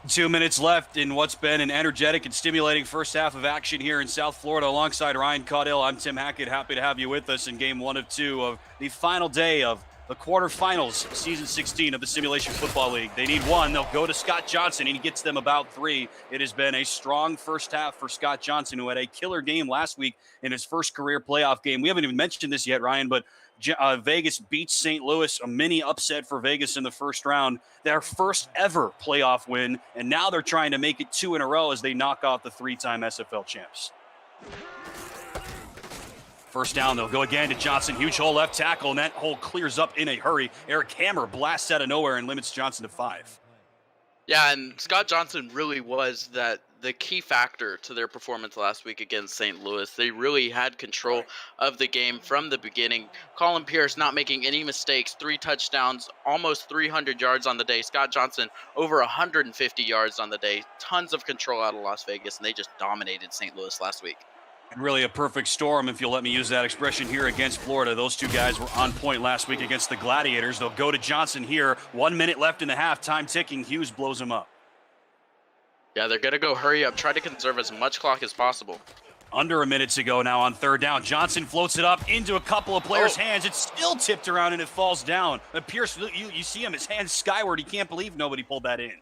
2 minutes left in what's been an energetic and stimulating first half of action here in South Florida. Alongside Ryan Caudill, I'm Tim Hackett. Happy to have you with us in game 1 of 2 of the final day of the quarterfinals, season 16 of the Simulation Football League. They need 1. They'll go to Scott Johnson, and he gets them about 3. It has been a strong first half for Scott Johnson, who had a killer game last week in his first career playoff game. We haven't even mentioned this yet, Ryan, but Vegas beats St. Louis, a mini upset for Vegas in the first round, their first ever playoff win, and now they're trying to make it 2 in a row as they knock off the 3-time SFL champs. First down, they'll go again to Johnson. Huge hole left tackle, and that hole clears up in a hurry. Eric Hammer blasts out of nowhere and limits Johnson to 5. Yeah, and Scott Johnson really was the key factor to their performance last week against St. Louis. They really had control of the game from the beginning. Colin Pierce not making any mistakes, 3 touchdowns, almost 300 yards on the day. Scott Johnson over 150 yards on the day. Tons of control out of Las Vegas, and they just dominated St. Louis last week. And really a perfect storm, if you'll let me use that expression, here against Florida. Those 2 guys were on point last week against the Gladiators. They'll go to Johnson here. 1 minute left in the half. Time ticking. Hughes blows him up. Yeah, they're going to go hurry up, try to conserve as much clock as possible. Under a minute to go now on third down. Johnson floats it up into a couple of players' hands. It's still tipped around and it falls down. But Pierce, you see him, his hands skyward. He can't believe nobody pulled that in.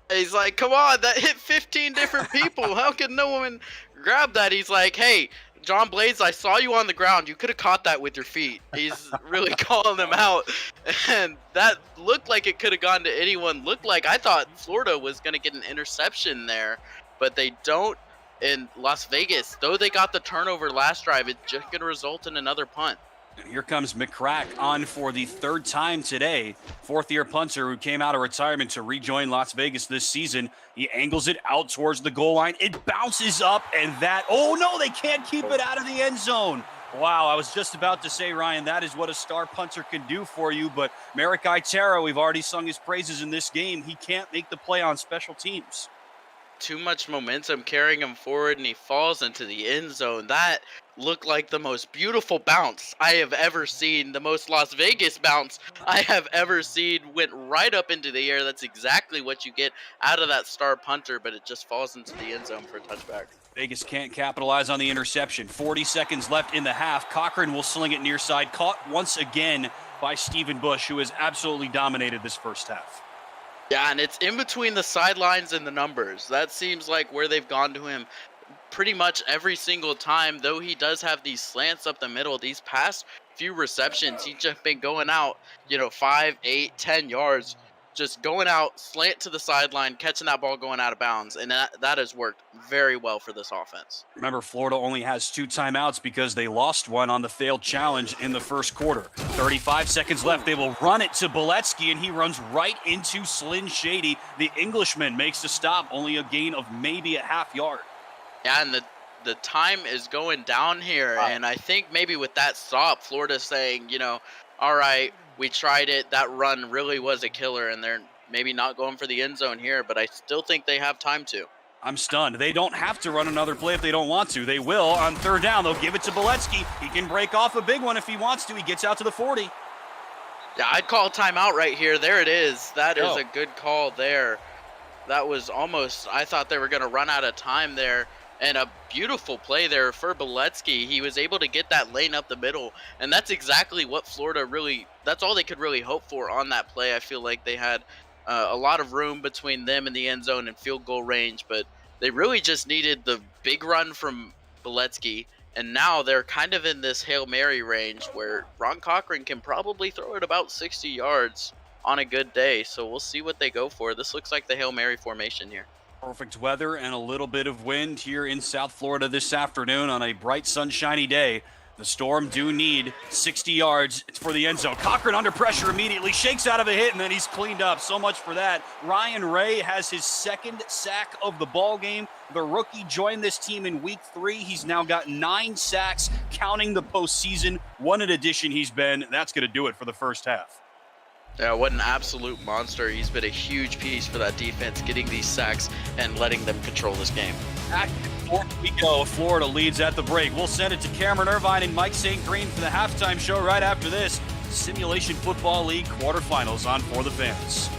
He's like, come on, that hit 15 different people. How can no one grab that? He's like, hey, John Blades, I saw you on the ground. You could have caught that with your feet. He's really calling them out. And that looked like it could have gone to anyone. Looked like I thought Florida was going to get an interception there, but they don't. In Las Vegas, though they got the turnover last drive, it's just going to result in another punt. And here comes McCrack on for the 3rd time today. 4th-year punter who came out of retirement to rejoin Las Vegas this season. He angles it out towards the goal line. It bounces up, and oh no, they can't keep it out of the end zone. Wow, I was just about to say, Ryan, that is what a star punter can do for you, but Merrick Itera, we've already sung his praises in this game. He can't make the play on special teams. Too much momentum carrying him forward, and he falls into the end zone. That looked like the most beautiful bounce I have ever seen. The most Las Vegas bounce I have ever seen. Went right up into the air. That's exactly what you get out of that star punter, but it just falls into the end zone for a touchback. Vegas can't capitalize on the interception. 40 seconds left in the half. Cochran will sling it near side. Caught once again by Stephen Bush, who has absolutely dominated this first half. Yeah, and it's in between the sidelines and the numbers. That seems like where they've gone to him pretty much every single time, though he does have these slants up the middle. These past few receptions, he's just been going out, 5, 8, 10 yards, just going out, slant to the sideline, catching that ball going out of bounds, and that has worked very well for this offense. Remember, Florida only has 2 timeouts because they lost one on the failed challenge in the first quarter. 35 seconds left. They will run it to Boletsky, and he runs right into Slyn Shady. The Englishman makes the stop, only a gain of maybe a half yard. Yeah, and the time is going down here, and I think maybe with that stop, Florida's saying, all right, we tried it. That run really was a killer, and they're maybe not going for the end zone here, but I still think they have time to. I'm stunned. They don't have to run another play if they don't want to. They will on third down. They'll give it to Boletsky. He can break off a big one if he wants to. He gets out to the 40. Yeah, I'd call a timeout right here. There it is. That is a good call there. That was almost, I thought they were going to run out of time there. And a beautiful play there for Boletsky. He was able to get that lane up the middle, and that's exactly what Florida that's all they could really hope for on that play. I feel like they had a lot of room between them and the end zone and field goal range, but they really just needed the big run from Boletsky, and now they're kind of in this Hail Mary range where Ron Cochran can probably throw it about 60 yards on a good day, so we'll see what they go for. This looks like the Hail Mary formation here. Perfect weather and a little bit of wind here in South Florida this afternoon on a bright, sunshiny day. The Storm do need 60 yards. It's for the end zone. Cochran under pressure immediately, shakes out of a hit, and then he's cleaned up. So much for that. Ryan Ray has his 2nd sack of the ball game. The rookie joined this team in week 3. He's now got 9 sacks, counting the postseason. What an addition he's been. That's going to do it for the first half. Yeah, what an absolute monster. He's been a huge piece for that defense, getting these sacks and letting them control this game. Back and forth we go. Florida leads at the break. We'll send it to Cameron Irvine and Mike St. Green for the halftime show right after this. Simulation Football League quarterfinals on For the Fans.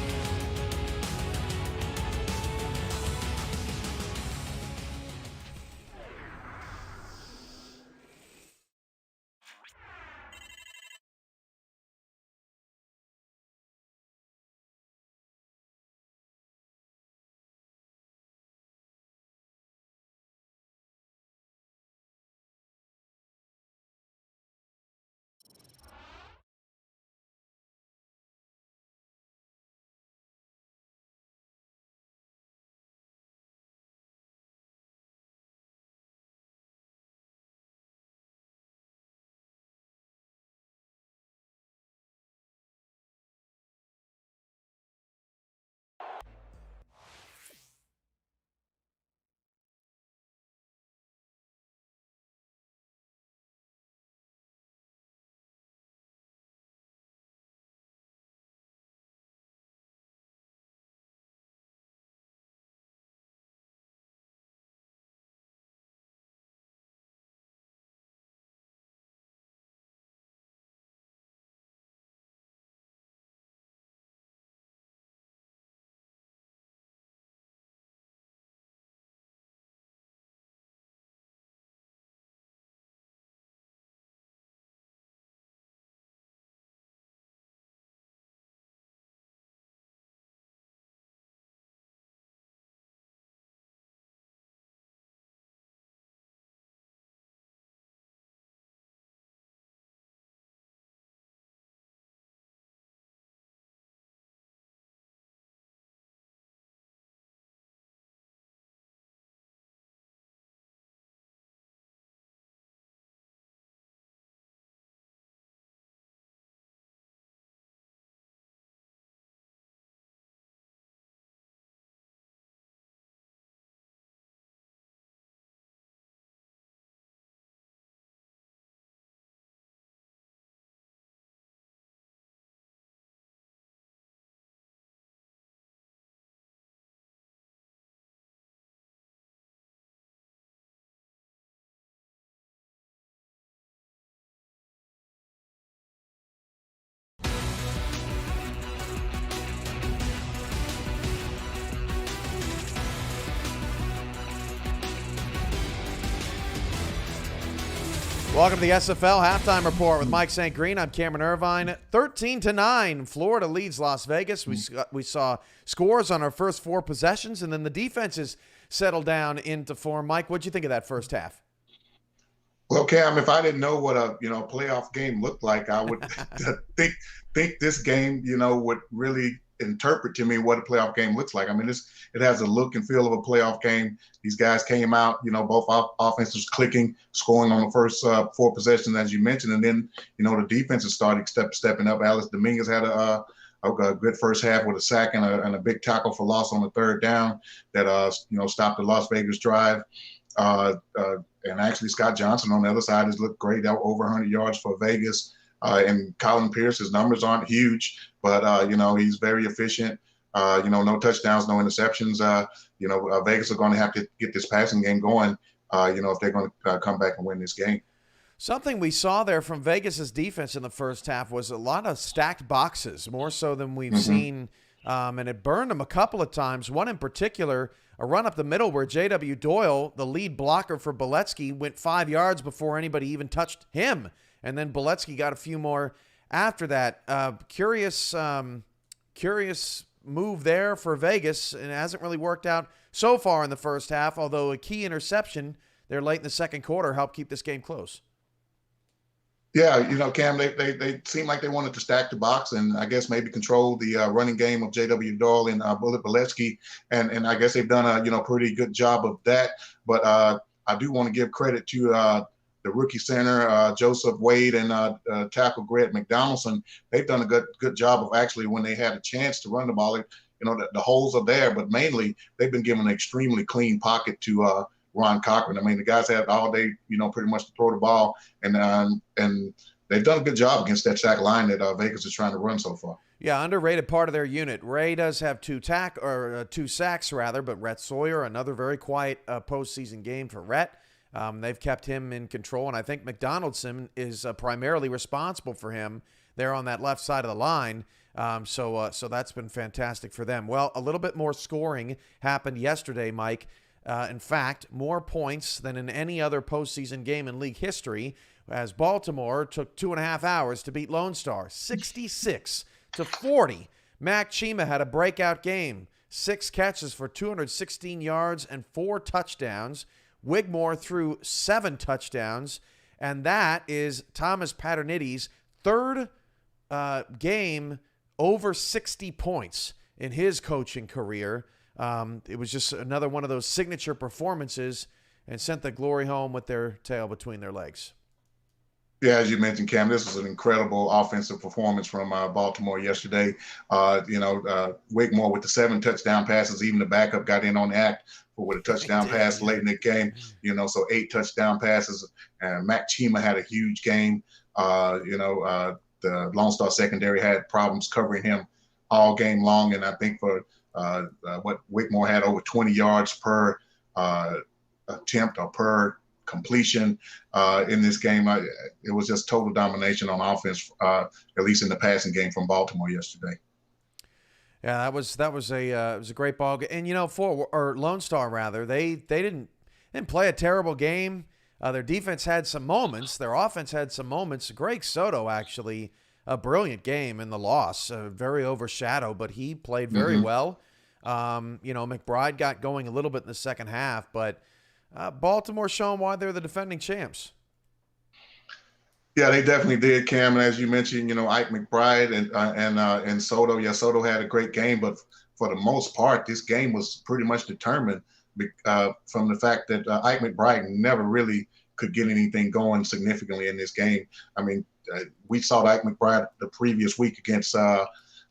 Welcome to the SFL Halftime Report with Mike St. Green. I'm Cameron Irvine. 13-9, Florida leads Las Vegas. We saw scores on our first 4 possessions, and then the defenses settled down into form. Mike, what'd you think of that first half? Well, Cam, if I didn't know what a playoff game looked like, I would think this game would really interpret to me what a playoff game looks like. I mean, it has a look and feel of a playoff game. These guys came out, both offenses clicking, scoring on the first 4 possessions, as you mentioned, and then the defenses started stepping up. Alex Dominguez had a good first half with a sack and a big tackle for loss on the 3rd down that stopped the Las Vegas drive. And actually, Scott Johnson on the other side has looked great, out over 100 yards for Vegas. And Colin Pierce, his numbers aren't huge, but he's very efficient. No touchdowns, no interceptions. Vegas are going to have to get this passing game going. If they're going to come back and win this game. Something we saw there from Vegas's defense in the first half was a lot of stacked boxes, more so than we've seen, and it burned them a couple of times. One in particular, a run up the middle where J.W. Doyle, the lead blocker for Beletsky, went 5 yards before anybody even touched him. And then Beletsky got a few more after that. Curious move there for Vegas, and it hasn't really worked out so far in the first half, although a key interception there late in the second quarter helped keep this game close. Yeah, Cam, they seem like they wanted to stack the box and I guess maybe control the running game of J.W. Doyle and Bullet Beletsky, and I guess they've done a pretty good job of that. But I do want to give credit to the rookie center Joseph Wade and tackle Greg McDonaldson. They've done a good job of actually, when they had a chance to run the ball, the holes are there, but mainly they've been given an extremely clean pocket to Ron Cochran. I mean, the guys had all day, pretty much to throw the ball, and they've done a good job against that sack line that Vegas is trying to run so far. Yeah, underrated part of their unit. Ray does have 2 sacks, but Rhett Sawyer, another very quiet postseason game for Rhett. They've kept him in control, and I think McDonaldson is primarily responsible for him there on that left side of the line. So that's been fantastic for them. Well, a little bit more scoring happened yesterday, Mike. In fact, more points than in any other postseason game in league history, as Baltimore took 2.5 hours to beat Lone Star, 66-40. Mac Chima had a breakout game, 6 catches for 216 yards and 4 touchdowns. Wigmore threw 7 touchdowns, and that is Thomas Paternitti's 3rd game over 60 points in his coaching career. It was just another one of those signature performances and sent the Glory home with their tail between their legs. Yeah, as you mentioned, Cam, this was an incredible offensive performance from Baltimore yesterday. Wigmore with the 7 touchdown passes, even the backup got in on the act with a touchdown pass late in the game. So 8 touchdown passes. And Mac Chima had a huge game. The Lone Star secondary had problems covering him all game long, and I think for what Wigmore had over 20 yards per attempt or per completion in this game. It was just total domination on offense, at least in the passing game from Baltimore yesterday. Yeah, that was a great ball game. And Lone Star rather, they didn't play a terrible game. Their defense had some moments. Their offense had some moments. Greg Soto actually a brilliant game in the loss, very overshadowed, but he played very well. McBride got going a little bit in the second half, but Baltimore showing why they're the defending champs. Yeah, they definitely did, Cam. And as you mentioned, Ike McBride and Soto. Yeah, Soto had a great game, but for the most part, this game was pretty much determined from the fact that Ike McBride never really could get anything going significantly in this game. I mean, we saw Ike McBride the previous week against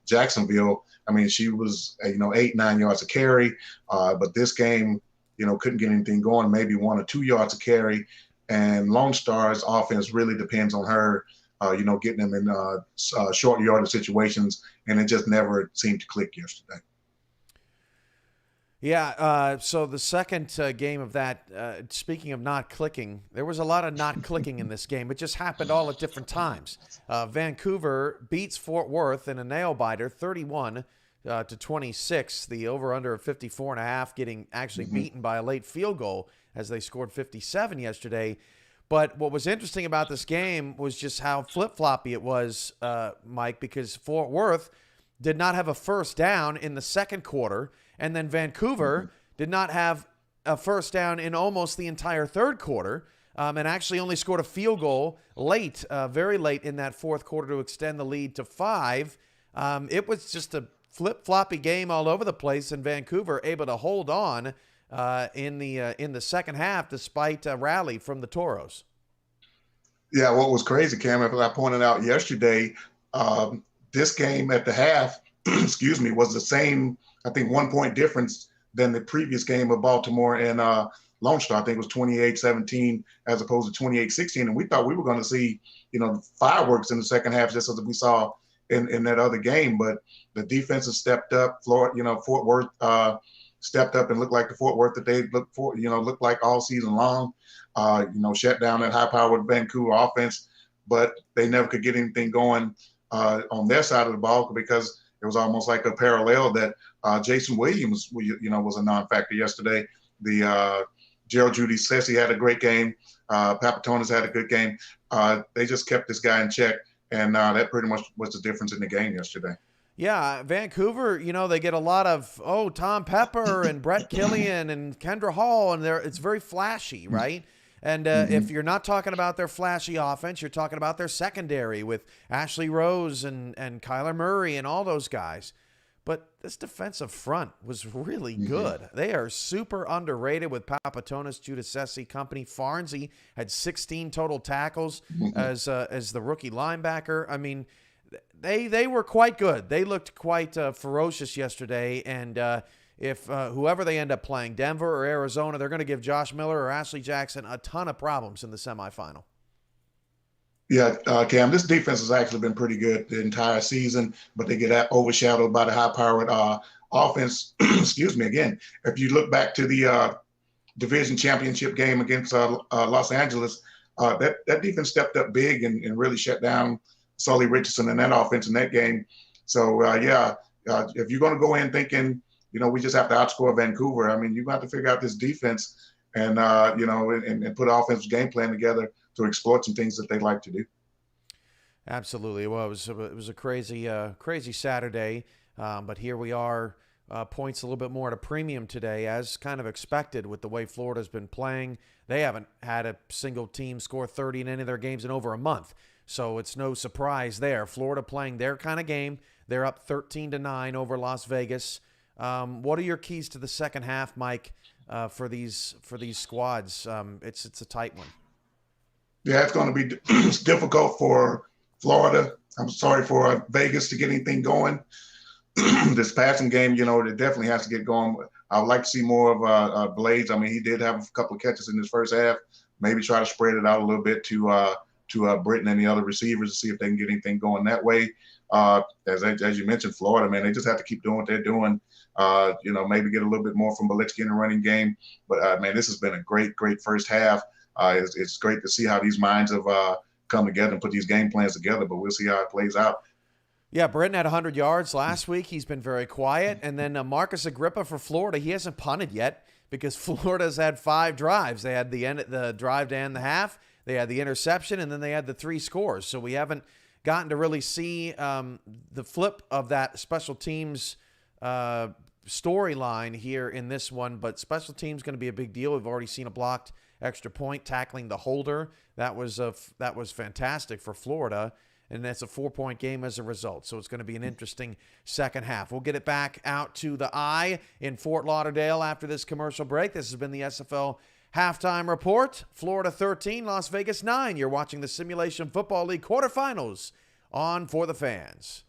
Jacksonville. I mean, she was 8-9 yards a carry, but this game, couldn't get anything going. Maybe 1 or 2 yards a carry. And Lone Star's offense really depends on her, getting them in short yardage situations, and it just never seemed to click yesterday. Yeah, so the second game of that, speaking of not clicking, there was a lot of not clicking in this game. It just happened all at different times. Vancouver beats Fort Worth in a nail-biter, 31-26. The over-under of 54.5 getting actually beaten by a late field goal as they scored 57 yesterday. But what was interesting about this game was just how flip-floppy it was, Mike, because Fort Worth did not have a first down in the second quarter, and then Vancouver did not have a first down in almost the entire third quarter, and actually only scored a field goal late, very late in that fourth quarter to extend the lead to 5. It was just a flip-floppy game all over the place, and Vancouver able to hold on in the second half despite a rally from the Toros. Yeah, what was crazy, Cam, as I pointed out yesterday, this game at the half, excuse me, was the same, I think, 1 point difference than the previous game of Baltimore and Lone Star. I think it was 28-17 as opposed to 28-16. And we thought we were going to see, fireworks in the second half, just as we saw in that other game. But the defense has stepped up. Fort Worth stepped up and looked like the Fort Worth that they looked like all season long. Shut down that high-powered Vancouver offense, but they never could get anything going on their side of the ball because it was almost like a parallel that Jason Williams, was a non-factor yesterday. The Gerald Judy says he had a great game. Papatonis had a good game. They just kept this guy in check, and that pretty much was the difference in the game yesterday. Yeah, Vancouver, they get a lot of, Tom Pepper and Brett Killian and Kendra Hall, and it's very flashy, right? And if you're not talking about their flashy offense, you're talking about their secondary with Ashley Rose and Kyler Murray and all those guys. But this defensive front was really good. They are super underrated with Papatonis, Giudice company. Farnsey had 16 total tackles as the rookie linebacker. I mean, they were quite good. They looked quite ferocious yesterday, and if whoever they end up playing, Denver or Arizona, they're going to give Josh Miller or Ashley Jackson a ton of problems in the semifinal. Yeah, Cam, this defense has actually been pretty good the entire season, but they get overshadowed by the high-powered offense. Excuse me, again. If you look back to the division championship game against Los Angeles, that defense stepped up big and really shut down Sully Richardson and that offense in that game. So, if you're going to go in thinking, we just have to outscore Vancouver, I mean, you're going to have to figure out this defense and put an offensive game plan together to exploit some things that they like to do. Absolutely. Well, it was a crazy Saturday, but here we are, points a little bit more at a premium today, as kind of expected with the way Florida's been playing. They haven't had a single team score 30 in any of their games in over a month, so it's no surprise there. Florida playing their kind of game. They're up 13-9 over Las Vegas. What are your keys to the second half, Mike, for these squads? It's a tight one. Yeah, it's going to be difficult for Florida. I'm sorry for Vegas to get anything going. This passing game, it definitely has to get going. I would like to see more of Blades. I mean, he did have a couple of catches in his first half. Maybe try to spread it out a little bit to Britton and the other receivers to see if they can get anything going that way. As you mentioned, Florida, man, they just have to keep doing what they're doing. Maybe get a little bit more from Belitsky in the running game. But, man, this has been a great first half. It's great to see how these minds have come together and put these game plans together, but we'll see how it plays out. Yeah, Britton had 100 yards last week. He's been very quiet. And then Marcus Agrippa for Florida, he hasn't punted yet because Florida's had 5 drives. They had the drive to end the half, they had the interception, and then they had the 3 scores. So we haven't gotten to really see the flip of that special teams storyline here in this one, but special teams going to be a big deal. We've already seen a blocked extra point tackling the holder. That was fantastic for Florida, and that's a 4-point game as a result. So it's going to be an interesting second half. We'll get it back out to the eye in Fort Lauderdale after this commercial break. This has been the SFL Halftime Report. Florida 13, Las Vegas 9. You're watching the Simulation Football League quarterfinals on For the Fans.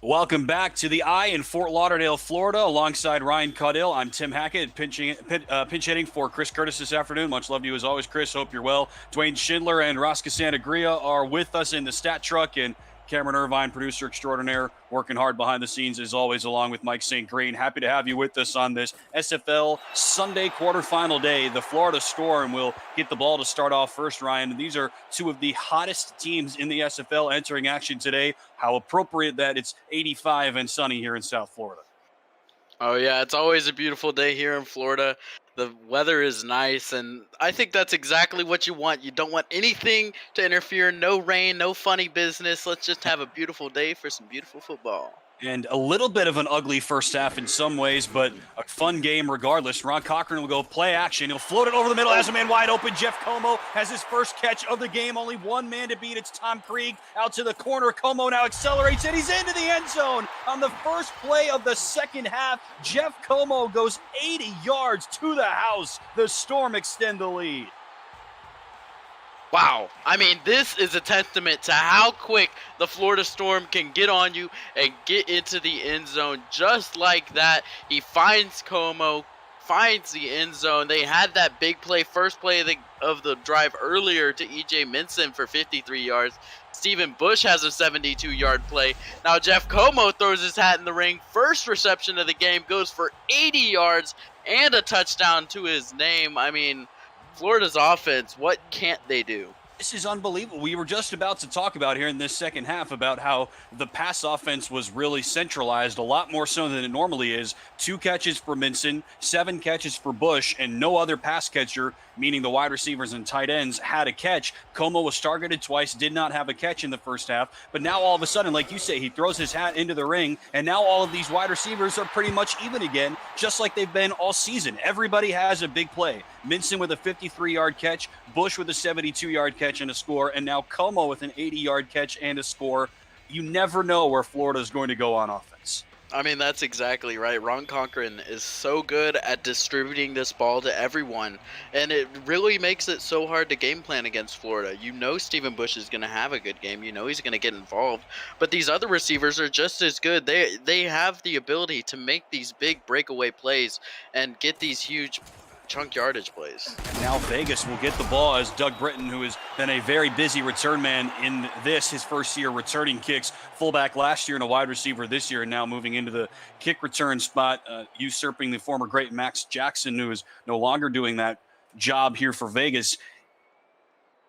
Welcome back to the Eye in Fort Lauderdale, Florida, alongside Ryan Caudill. I'm Tim Hackett, pinch hitting for Chris Curtis this afternoon. Much love to you as always, Chris. Hope you're well. Dwayne Schindler and Rosca Santagria are with us in the stat truck, and Cameron Irvine, producer extraordinaire, working hard behind the scenes as always, along with Mike St. Green. Happy to have you with us on this SFL Sunday quarterfinal day. The Florida Storm will get the ball to start off first, Ryan. These are two of the hottest teams in the SFL entering action today. How appropriate that it's 85 and sunny here in South Florida. Oh yeah, it's always a beautiful day here in Florida. The weather is nice, and I think that's exactly what you want. You don't want anything to interfere, no rain, no funny business. Let's just have a beautiful day for some beautiful football. And a little bit of an ugly first half in some ways, but a fun game regardless. Ron Cochran will go play action. He'll float it over the middle, has a man wide open. Jeff Como has his first catch of the game. Only one man to beat. It's Tom Krieg out to the corner. Como now accelerates, and he's into the end zone. On the first play of the second half, Jeff Como goes 80 yards to the house. The Storm extend the lead. Wow. I mean, this is a testament to how quick the Florida Storm can get on you and get into the end zone just like that. He finds Como, finds the end zone. They had that big play, first play of the drive earlier to E.J. Minson for 53 yards. Stephen Bush has a 72-yard play. Now Jeff Como throws his hat in the ring. First reception of the game, goes for 80 yards and a touchdown to his name. I mean, Florida's offense, what can't they do? This is unbelievable. We were just about to talk about here in this second half about how the pass offense was really centralized, a lot more so than it normally is. 2 catches for Minson, 7 catches for Bush, and no other pass catcher, meaning the wide receivers and tight ends, had a catch. Como was targeted twice, did not have a catch in the first half, but now all of a sudden, like you say, he throws his hat into the ring, and now all of these wide receivers are pretty much even again, just like they've been all season. Everybody has a big play. Minson with a 53-yard catch, Bush with a 72-yard catch and a score, and now Como with an 80-yard catch and a score. You never know where Florida is going to go on offense. I mean, that's exactly right. Ron Cochran is so good at distributing this ball to everyone, and it really makes it so hard to game plan against Florida. You know Stephen Bush is going to have a good game. You know he's going to get involved, but these other receivers are just as good. They have the ability to make these big breakaway plays and get these huge chunk yardage plays. Now Vegas will get the ball as Doug Britton, who has been a very busy return man in his first year returning kicks, fullback last year and a wide receiver this year, and now moving into the kick return spot, usurping the former great Max Jackson, who is no longer doing that job here for Vegas.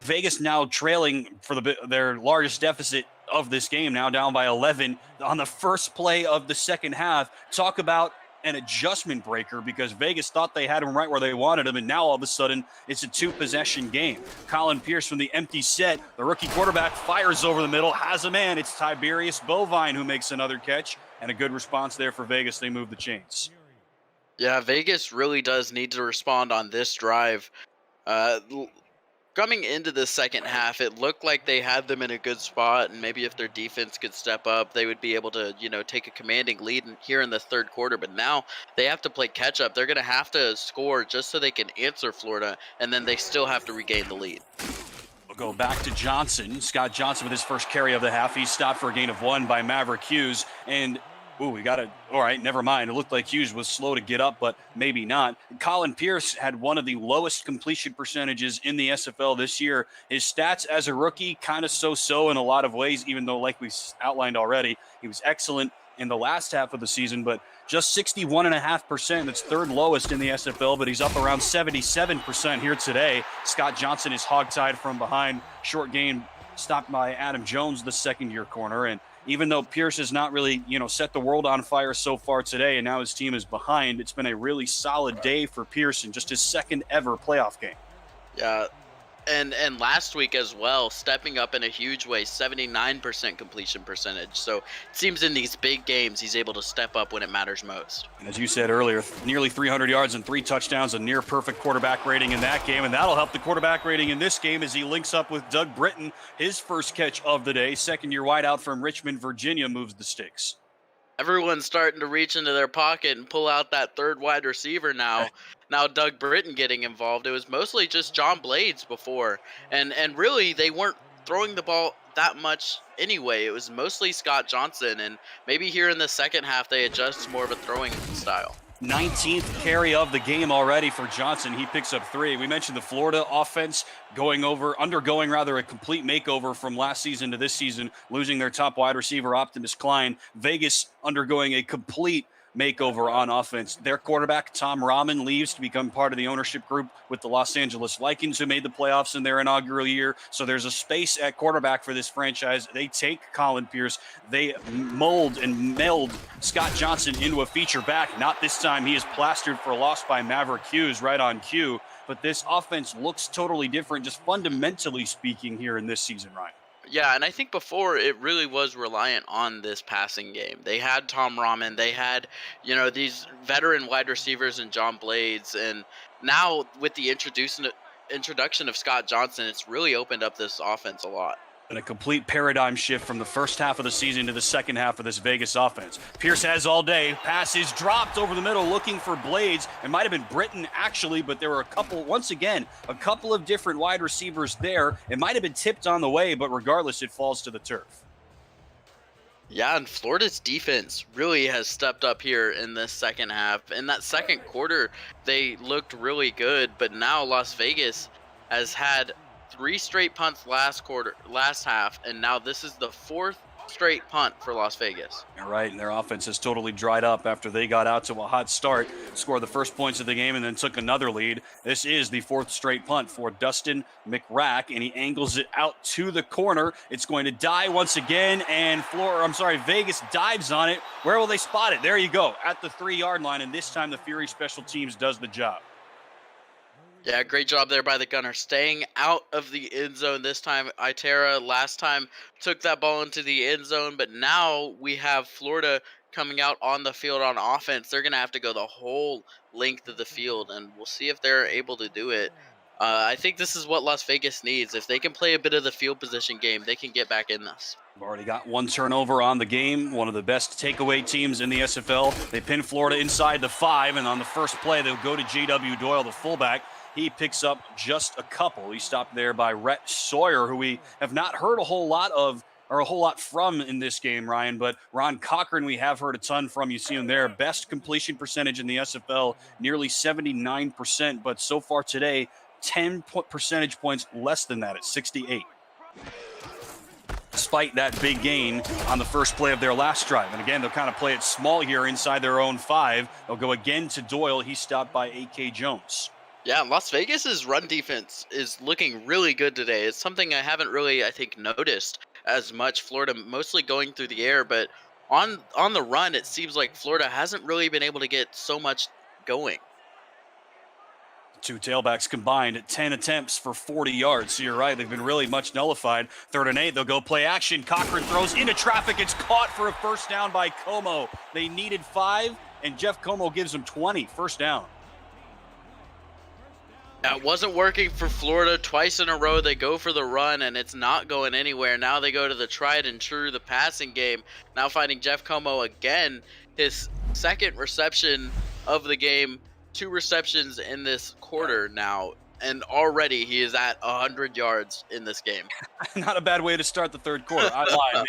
Vegas now trailing for their largest deficit of this game, now down by 11 on the first play of the second half. Talk about an adjustment breaker, because Vegas thought they had him right where they wanted him, and now all of a sudden it's a 2-possession game. Colin Pierce from the empty set, the rookie quarterback, fires over the middle, has a man. It's Tiberius Bovine who makes another catch, and a good response there for Vegas. They move the chains. Yeah, Vegas really does need to respond on this drive. Coming into the second half, it looked like they had them in a good spot, and maybe if their defense could step up, they would be able to, take a commanding lead here in the third quarter. But now they have to play catch up. They're going to have to score just so they can answer Florida, and then they still have to regain the lead. We'll go back to Johnson. Scott Johnson with his first carry of the half. He's stopped for a gain of 1 by Maverick Hughes, and we got it. All right, never mind. It looked like Hughes was slow to get up, but maybe not. Colin Pierce had one of the lowest completion percentages in the SFL this year. His stats as a rookie, kind of so-so in a lot of ways, even though, like we outlined already, he was excellent in the last half of the season, but just 61.5%. That's third lowest in the SFL, but he's up around 77% here today. Scott Johnson is hogtied from behind. Short gain stopped by Adam Jones, the second-year corner, and even though Pierce has not really, set the world on fire so far today, and now his team is behind, it's been a really solid day for Pierce in just his second ever playoff game. Yeah, and last week as well, stepping up in a huge way, 79% completion percentage. So it seems in these big games, he's able to step up when it matters most. And as you said earlier, nearly 300 yards and 3 touchdowns, a near perfect quarterback rating in that game. And that'll help the quarterback rating in this game as he links up with Doug Britton, his first catch of the day. Second-year wideout from Richmond, Virginia, moves the sticks. Everyone's starting to reach into their pocket and pull out that third wide receiver now. Now Doug Britton getting involved. It was mostly just John Blades before. And really, they weren't throwing the ball that much anyway. It was mostly Scott Johnson, and maybe here in the second half they adjust more of a throwing style. 19th carry of the game already for Johnson. He picks up 3. We mentioned the Florida offense undergoing a complete makeover from last season to this season, losing their top wide receiver, Optimus Klein. Vegas undergoing a complete makeover on offense. Their quarterback, Tom Rahman, leaves to become part of the ownership group with the Los Angeles Vikings, who made the playoffs in their inaugural year. So there's a space at quarterback for this franchise. They take Colin Pierce. They mold and meld Scott Johnson into a feature back. Not this time. He is plastered for a loss by Maverick Hughes right on cue. But this offense looks totally different, just fundamentally speaking, here in this season, Ryan. Yeah, and I think before it really was reliant on this passing game. They had Tom Rahman, they had, these veteran wide receivers and John Blades, and now with the introduction of Scott Johnson, it's really opened up this offense a lot. And a complete paradigm shift from the first half of the season to the second half of this Vegas offense. Pierce has all day. Pass is dropped over the middle looking for Blades. It might have been Britton, actually, but there were a couple of different wide receivers there. It might have been tipped on the way, but regardless, it falls to the turf. Yeah, and Florida's defense really has stepped up here in this second half. In that second quarter, they looked really good, but now Las Vegas has had 3 straight punts last half, and now this is the 4th straight punt for Las Vegas. You're right, and their offense has totally dried up after they got out to a hot start, scored the first points of the game, and then took another lead. This is the 4th straight punt for Dustin McRack, and he angles it out to the corner. It's going to die once again, and Vegas dives on it. Where will they spot it? There you go, at the 3-yard line, and this time the Fury Special Teams does the job. Yeah, great job there by the gunner, staying out of the end zone this time. Itera last time took that ball into the end zone, but now we have Florida coming out on the field on offense. They're going to have to go the whole length of the field, and we'll see if they're able to do it. I think this is what Las Vegas needs. If they can play a bit of the field position game, they can get back in this. We've already got 1 turnover on the game, one of the best takeaway teams in the SFL. They pin Florida inside the 5, and on the first play, they'll go to J.W. Doyle, the fullback. He picks up just a couple. He's stopped there by Rhett Sawyer, who we have not heard a whole lot from in this game, Ryan. But Ron Cochran, we have heard a ton from. You see him there. Best completion percentage in the SFL, nearly 79%. But so far today, 10 percentage points less than that at 68. Despite that big gain on the first play of their last drive. And again, they'll kind of play it small here inside their own 5. They'll go again to Doyle. He's stopped by A.K. Jones. Yeah, Las Vegas's run defense is looking really good today. It's something I haven't really, I think, noticed as much. Florida mostly going through the air, but on the run, it seems like Florida hasn't really been able to get so much going. 2 tailbacks combined at 10 attempts for 40 yards. So you're right, they've been really much nullified. 3rd and 8, they'll go play action. Cochran throws into traffic. It's caught for a first down by Como. They needed 5, and Jeff Como gives them 20. First down. It wasn't working for Florida. Twice in a row they go for the run, and it's not going anywhere. Now they go to the tried and true, the passing game. Now finding Jeff Como again, his 2nd reception of the game. 2 receptions in this quarter now, and already he is at 100 yards in this game. Not a bad way to start the 3rd quarter. I lied.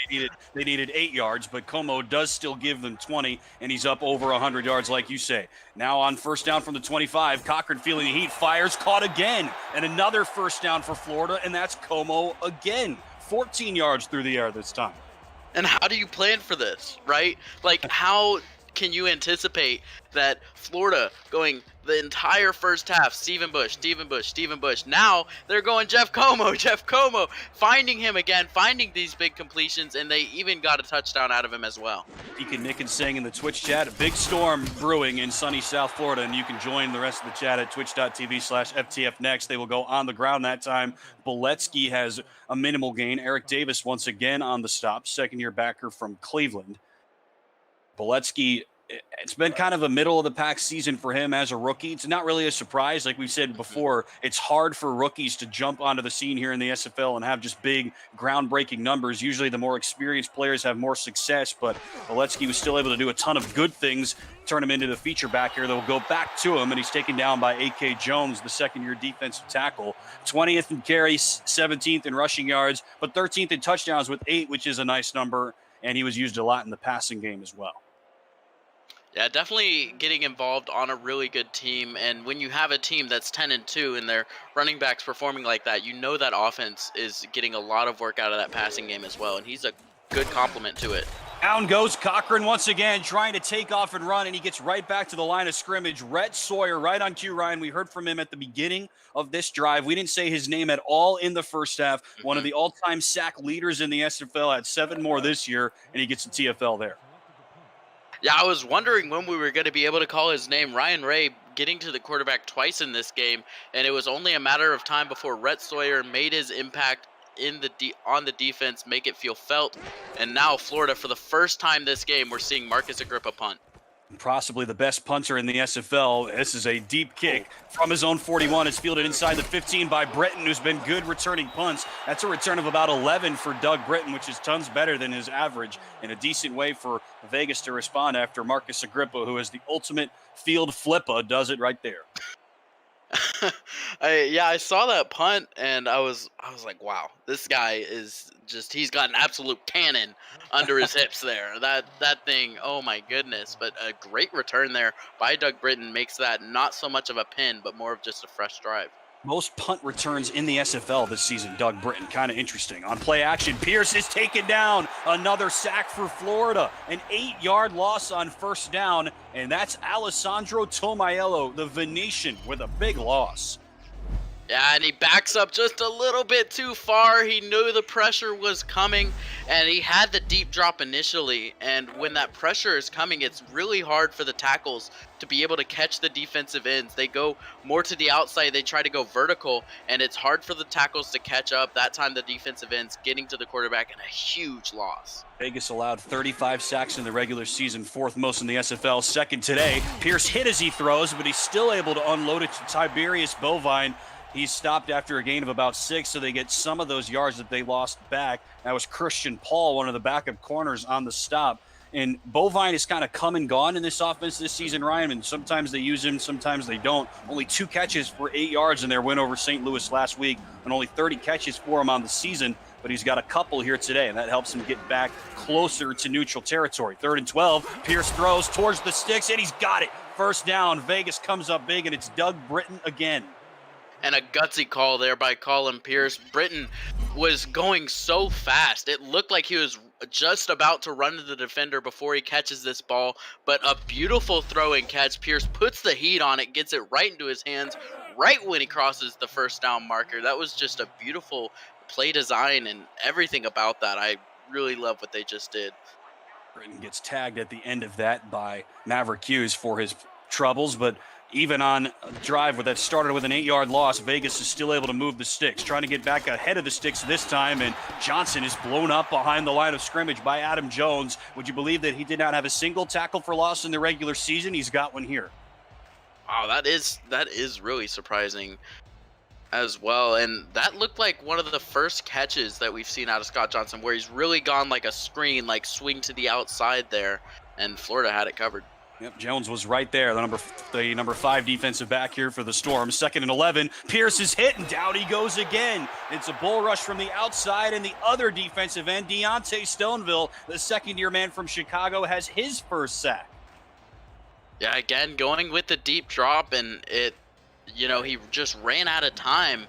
They needed 8 yards, but Como does still give them 20, and he's up over 100 yards, like you say. Now on first down from the 25, Cochran feeling the heat, fires, caught again, and another first down for Florida, and that's Como again. 14 yards through the air this time. And how do you plan for this, right? Like, how can you anticipate that Florida going the entire first half, Stephen Bush. Now they're going Jeff Como, finding him again, finding these big completions, and they even got a touchdown out of him as well. Deacon Nick is saying in the Twitch chat, a big storm brewing in sunny South Florida, and you can join the rest of the chat at twitch.tv/FTFnext. They will go on the ground that time. Boletsky has a minimal gain. Eric Davis once again on the stop, 2nd-year backer from Cleveland. Boletsky It's been kind of a middle of the pack season for him as a rookie. It's not really a surprise. Like we've said before, it's hard for rookies to jump onto the scene here in the SFL and have just big groundbreaking numbers. Usually the more experienced players have more success, but Oletsky was still able to do a ton of good things, turn him into the feature back here. They'll go back to him, and he's taken down by A.K. Jones, the second-year defensive tackle. 20th in carries, 17th in rushing yards, but 13th in touchdowns with 8, which is a nice number, and he was used a lot in the passing game as well. Yeah, definitely getting involved on a really good team. And when you have a team that's 10-2 and their running backs performing like that, you know that offense is getting a lot of work out of that passing game as well. And he's a good complement to it. Down goes Cochran once again, trying to take off and run, and he gets right back to the line of scrimmage. Rhett Sawyer right on cue, Ryan. We heard from him at the beginning of this drive. We didn't say his name at all in the first half. One of the all-time sack leaders in the SFL, had 7 more this year, and he gets a TFL there. Yeah, I was wondering when we were going to be able to call his name. Ryan Ray getting to the quarterback twice in this game, and it was only a matter of time before Rhett Sawyer made his impact in on the defense, make it feel felt. And now Florida, for the first time this game, we're seeing Marcus Agrippa punt. Possibly the best punter in the SFL. This is a deep kick from his own 41. It's fielded inside the 15 by Britton, who's been good returning punts. That's a return of about 11 for Doug Britton, which is tons better than his average, and a decent way for Vegas to respond after Marcus Agrippa, who is the ultimate field flipper, does it right there. I saw that punt and I was like, wow, this guy is just, he's got an absolute cannon under his hips there. That thing, oh my goodness. But a great return there by Doug Britton makes that not so much of a pin, but more of just a fresh drive. Most punt returns in the SFL this season, Doug Britton. Kind of interesting. On play action, Pierce is taken down. Another sack for Florida. An 8-yard loss on first down, and that's Alessandro Tomaello, the Venetian, with a big loss. Yeah, and he backs up just a little bit too far. He knew the pressure was coming, and he had the deep drop initially. And when that pressure is coming, it's really hard for the tackles to be able to catch the defensive ends. They go more to the outside. They try to go vertical, and it's hard for the tackles to catch up. That time, the defensive ends getting to the quarterback, and a huge loss. Vegas allowed 35 sacks in the regular season, 4th most in the SFL, 2nd today. Pierce hit as he throws, but he's still able to unload it to Tiberius Bovine. He's stopped after a gain of about 6, so they get some of those yards that they lost back. That was Christian Paul, one of the backup corners on the stop. And Bovine has kind of come and gone in this offense this season, Ryan, and sometimes they use him, sometimes they don't. Only 2 catches for 8 yards in their win over St. Louis last week, and only 30 catches for him on the season, but he's got a couple here today, and that helps him get back closer to neutral territory. 3rd and 12, Pierce throws towards the sticks, and he's got it. First down, Vegas comes up big, and it's Doug Britton again. And a gutsy call there by Colin Pierce. Britton was going so fast. It looked like he was just about to run to the defender before he catches this ball. But a beautiful throw and catch. Pierce puts the heat on it, gets it right into his hands right when he crosses the first down marker. That was just a beautiful play design and everything about that. I really love what they just did. Britton gets tagged at the end of that by Maverick Hughes for his troubles, but even on a drive that started with an 8-yard loss, Vegas is still able to move the sticks, trying to get back ahead of the sticks this time, and Johnson is blown up behind the line of scrimmage by Adam Jones. Would you believe that he did not have a single tackle for loss in the regular season? He's got one here. Wow, that is really surprising as well, and that looked like one of the first catches that we've seen out of Scott Johnson, where he's really gone like a screen, like swing to the outside there, and Florida had it covered. Yep, Jones was right there, the number 5 defensive back here for the Storm. 2nd and 11, Pierce is hit, and down he goes again. It's a bull rush from the outside, and the other defensive end, Deontay Stoneville, the second-year man from Chicago, has his first sack. Yeah, again, going with the deep drop, and he just ran out of time.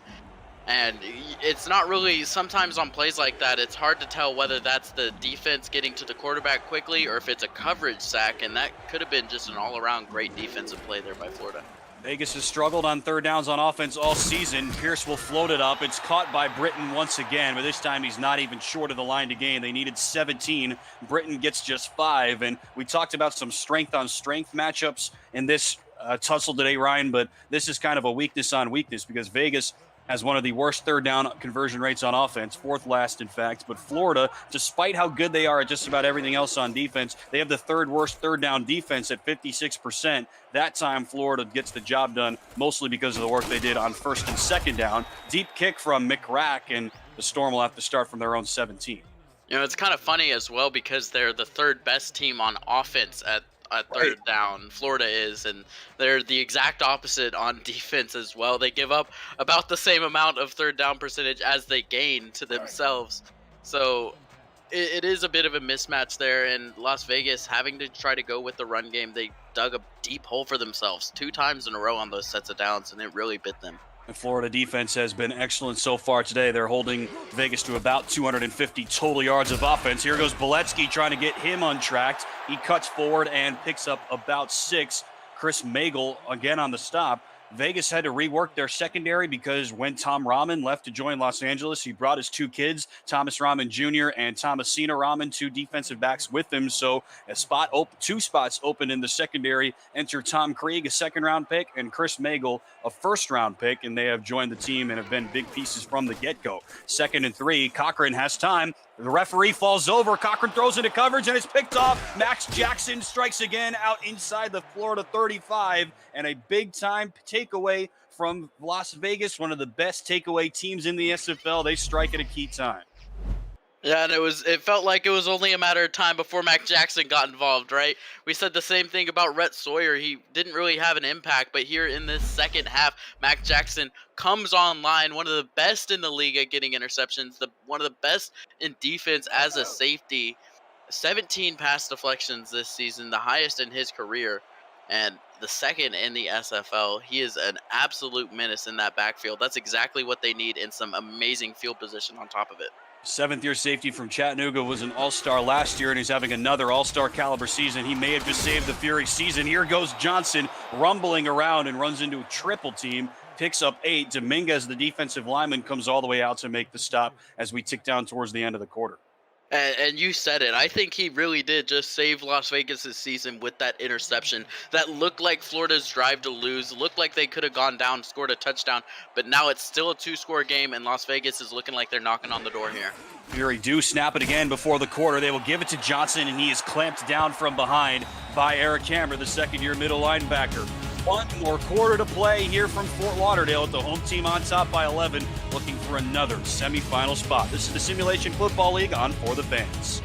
And it's not really, sometimes on plays like that, it's hard to tell whether that's the defense getting to the quarterback quickly or if it's a coverage sack, and that could have been just an all-around great defensive play there by Florida. Vegas has struggled on 3rd downs on offense all season. Pierce will float it up. It's caught by Britton once again, but this time he's not even short of the line to gain. They needed 17. Britton gets just 5, and we talked about some strength-on-strength matchups in this tussle today, Ryan, but this is kind of a weakness on weakness because Vegas has one of the worst third down conversion rates on offense, fourth last, in fact. But Florida, despite how good they are at just about everything else on defense, they have the third worst third down defense at 56%. That time, Florida gets the job done, mostly because of the work they did on first and second down. Deep kick from McRack, and the Storm will have to start from their own 17. You know, it's kind of funny as well because they're the third best team on offense at Right. third down. Florida is, and they're the exact opposite on defense as well. They give up about the same amount of third down percentage as they gain to themselves. So it is a bit of a mismatch there. And Las Vegas having to try to go with the run game, they dug a deep hole for themselves 2 times in a row on those sets of downs, and it really bit them. The Florida defense has been excellent so far today. They're holding Vegas to about 250 total yards of offense. Here goes Beletsky trying to get him untracked. He cuts forward and picks up about 6. Chris Magel again on the stop. Vegas had to rework their secondary because when Tom Rahman left to join Los Angeles, he brought his 2 kids, Thomas Rahman Jr. and Thomasina Rahman, 2 defensive backs with him. So 2 spots open in the secondary. Enter Tom Krieg, a second-round pick, and Chris Magel, a first-round pick, and they have joined the team and have been big pieces from the get-go. 2nd and 3, Cochran has time. The referee falls over. Cochran throws into coverage, and it's picked off. Max Jackson strikes again out inside the Florida 35, and a big-time takeaway from Las Vegas, one of the best takeaway teams in the SFL. They strike at a key time. Yeah, and it felt like it was only a matter of time before Mac Jackson got involved, right? We said the same thing about Rhett Sawyer. He didn't really have an impact, but here in this second half, Mac Jackson comes online, one of the best in the league at getting interceptions, one of the best in defense as a safety. 17 pass deflections this season, the highest in his career, and the second in the SFL. He is an absolute menace in that backfield. That's exactly what they need, in some amazing field position on top of it. 7th-year safety from Chattanooga was an all-star last year, and he's having another all-star caliber season. He may have just saved the Fury season. Here goes Johnson rumbling around and runs into a triple team, picks up 8. Dominguez, the defensive lineman, comes all the way out to make the stop as we tick down towards the end of the quarter. And you said it. I think he really did just save Las Vegas' season with that interception. That looked like Florida's drive to lose, looked like they could have gone down, scored a touchdown, but now it's still a 2-score game, and Las Vegas is looking like they're knocking on the door here. Fury do snap it again before the quarter. They will give it to Johnson, and he is clamped down from behind by Eric Hammer, the second-year middle linebacker. 1 more quarter to play here from Fort Lauderdale, with the home team on top by 11, looking for another semifinal spot. This is the Simulation Football League on For the Fans.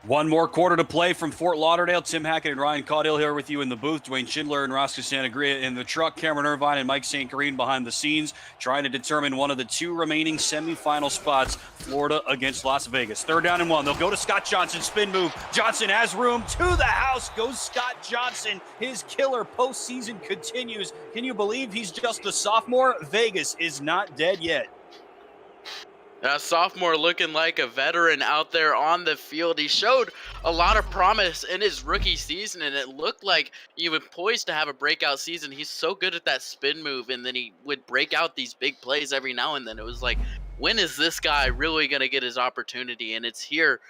One more quarter to play from Fort Lauderdale. Tim Hackett and Ryan Caudill here with you in the booth. Dwayne Schindler and Roscoe Santagria in the truck. Cameron Irvine and Mike St. Kareen behind the scenes, trying to determine one of the two remaining semifinal spots, Florida against Las Vegas. 3rd down and 1. They'll go to Scott Johnson. Spin move. Johnson has room. To the house goes Scott Johnson. His killer postseason continues. Can you believe he's just a sophomore? Vegas is not dead yet. A sophomore looking like a veteran out there on the field. He showed a lot of promise in his rookie season, and it looked like he was poised to have a breakout season. He's so good at that spin move, and then he would break out these big plays every now and then. It was like, when is this guy really going to get his opportunity? And it's here.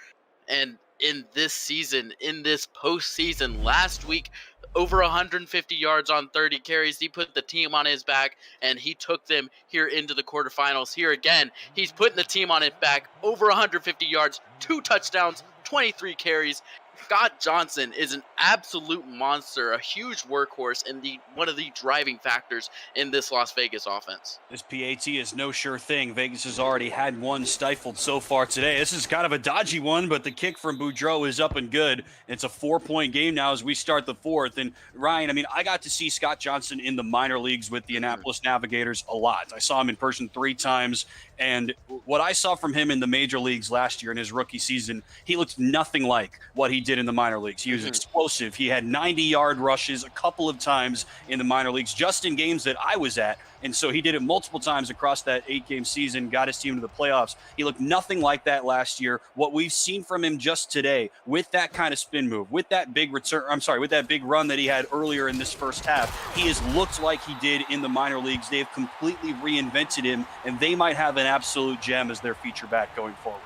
And in this season, in this postseason, last week, over 150 yards on 30 carries. He put the team on his back, and he took them here into the quarterfinals. Here again, he's putting the team on his back, over 150 yards, 2 touchdowns, 23 carries. Scott Johnson is an absolute monster, a huge workhorse, and one of the driving factors in this Las Vegas offense. This PAT is no sure thing. Vegas has already had one stifled so far today. This is kind of a dodgy one, but the kick from Boudreaux is up and good. It's a 4-point game now as we start the 4th. And Ryan, I mean, I got to see Scott Johnson in the minor leagues with the Annapolis Navigators a lot. I saw him in person 3 times. And what I saw from him in the major leagues last year in his rookie season, he looked nothing like what he did in the minor leagues. He was explosive. He had 90-yard rushes a couple of times in the minor leagues, just in games that I was at. And so he did it multiple times across that 8-game season, got his team to the playoffs. He looked nothing like that last year. What we've seen from him just today, with that kind of spin move, with that big with that big run that he had earlier in this first half, he has looked like he did in the minor leagues. They've completely reinvented him, and they might have an absolute gem as their feature back going forward.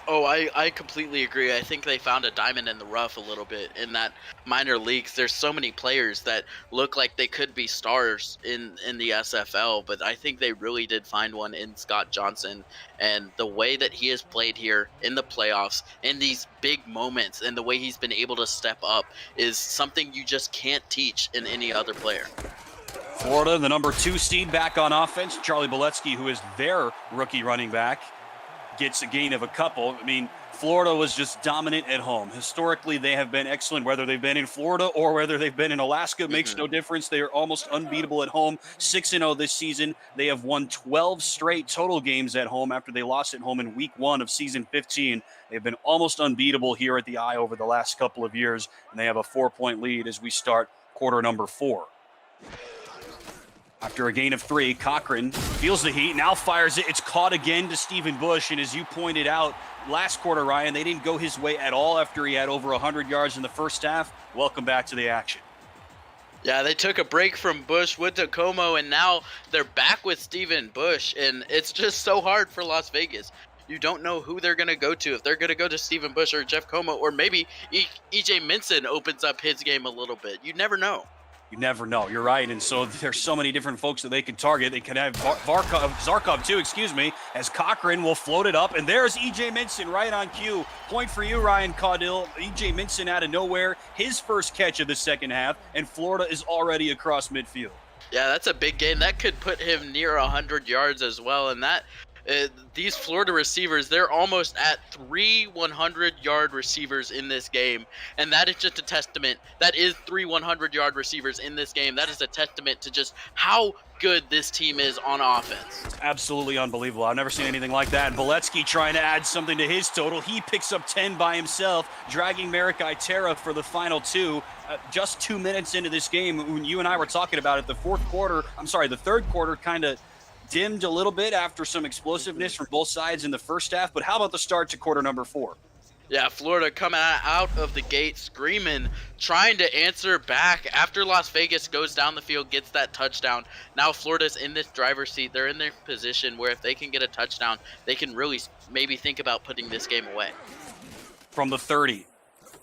Oh, I completely agree. I think they found a diamond in the rough a little bit in that minor leagues. There's so many players that look like they could be stars in the SFL, but I think they really did find one in Scott Johnson. And the way that he has played here in the playoffs, in these big moments, and the way he's been able to step up is something you just can't teach in any other player. Florida, the number 2 seed back on offense. Charlie Boletsky, who is their rookie running back, gets a gain of a couple. I mean, Florida was just dominant at home. Historically, they have been excellent, whether they've been in Florida or whether they've been in Alaska. Makes no difference. They are almost unbeatable at home. 6-0 this season. They have won 12 straight total games at home after they lost at home in week 1 of season 15. They've been almost unbeatable here at the Eye over the last couple of years, and they have a 4-point lead as we start quarter number 4. After a gain of 3, Cochran feels the heat, now fires it. It's caught again to Stephen Bush, and as you pointed out, last quarter, Ryan, they didn't go his way at all after he had over 100 yards in the first half. Welcome back to the action. Yeah, they took a break from Bush with Tacoma, and now they're back with Stephen Bush, and it's just so hard for Las Vegas. You don't know who they're going to go to, if they're going to go to Stephen Bush or Jeff Como, or maybe EJ Minson opens up his game a little bit. You never know. You never know. You're right. And so there's so many different folks that they can target. They can have Zarkov too, as Cochran will float it up. And there's EJ Minson right on cue. Point for you, Ryan Caudill. EJ Minson out of nowhere. His first catch of the second half. And Florida is already across midfield. Yeah, that's a big gain. That could put him near 100 yards as well. And that these Florida receivers, they're almost at 3 100-yard receivers in this game. And that is just a testament. That is 3 100-yard receivers in this game. That is a testament to just how good this team is on offense. It's absolutely unbelievable. I've never seen anything like that. Boletsky trying to add something to his total. He picks up 10 by himself, dragging Merrick Itera for the final 2. Just 2 minutes into this game, when you and I were talking about it, the third quarter kind of dimmed a little bit after some explosiveness from both sides in the first half. But how about the start to quarter number 4? Yeah, Florida coming out of the gate screaming, trying to answer back after Las Vegas goes down the field, gets that touchdown. Now Florida's in this driver's seat. They're in their position where if they can get a touchdown, they can really maybe think about putting this game away. From the 30,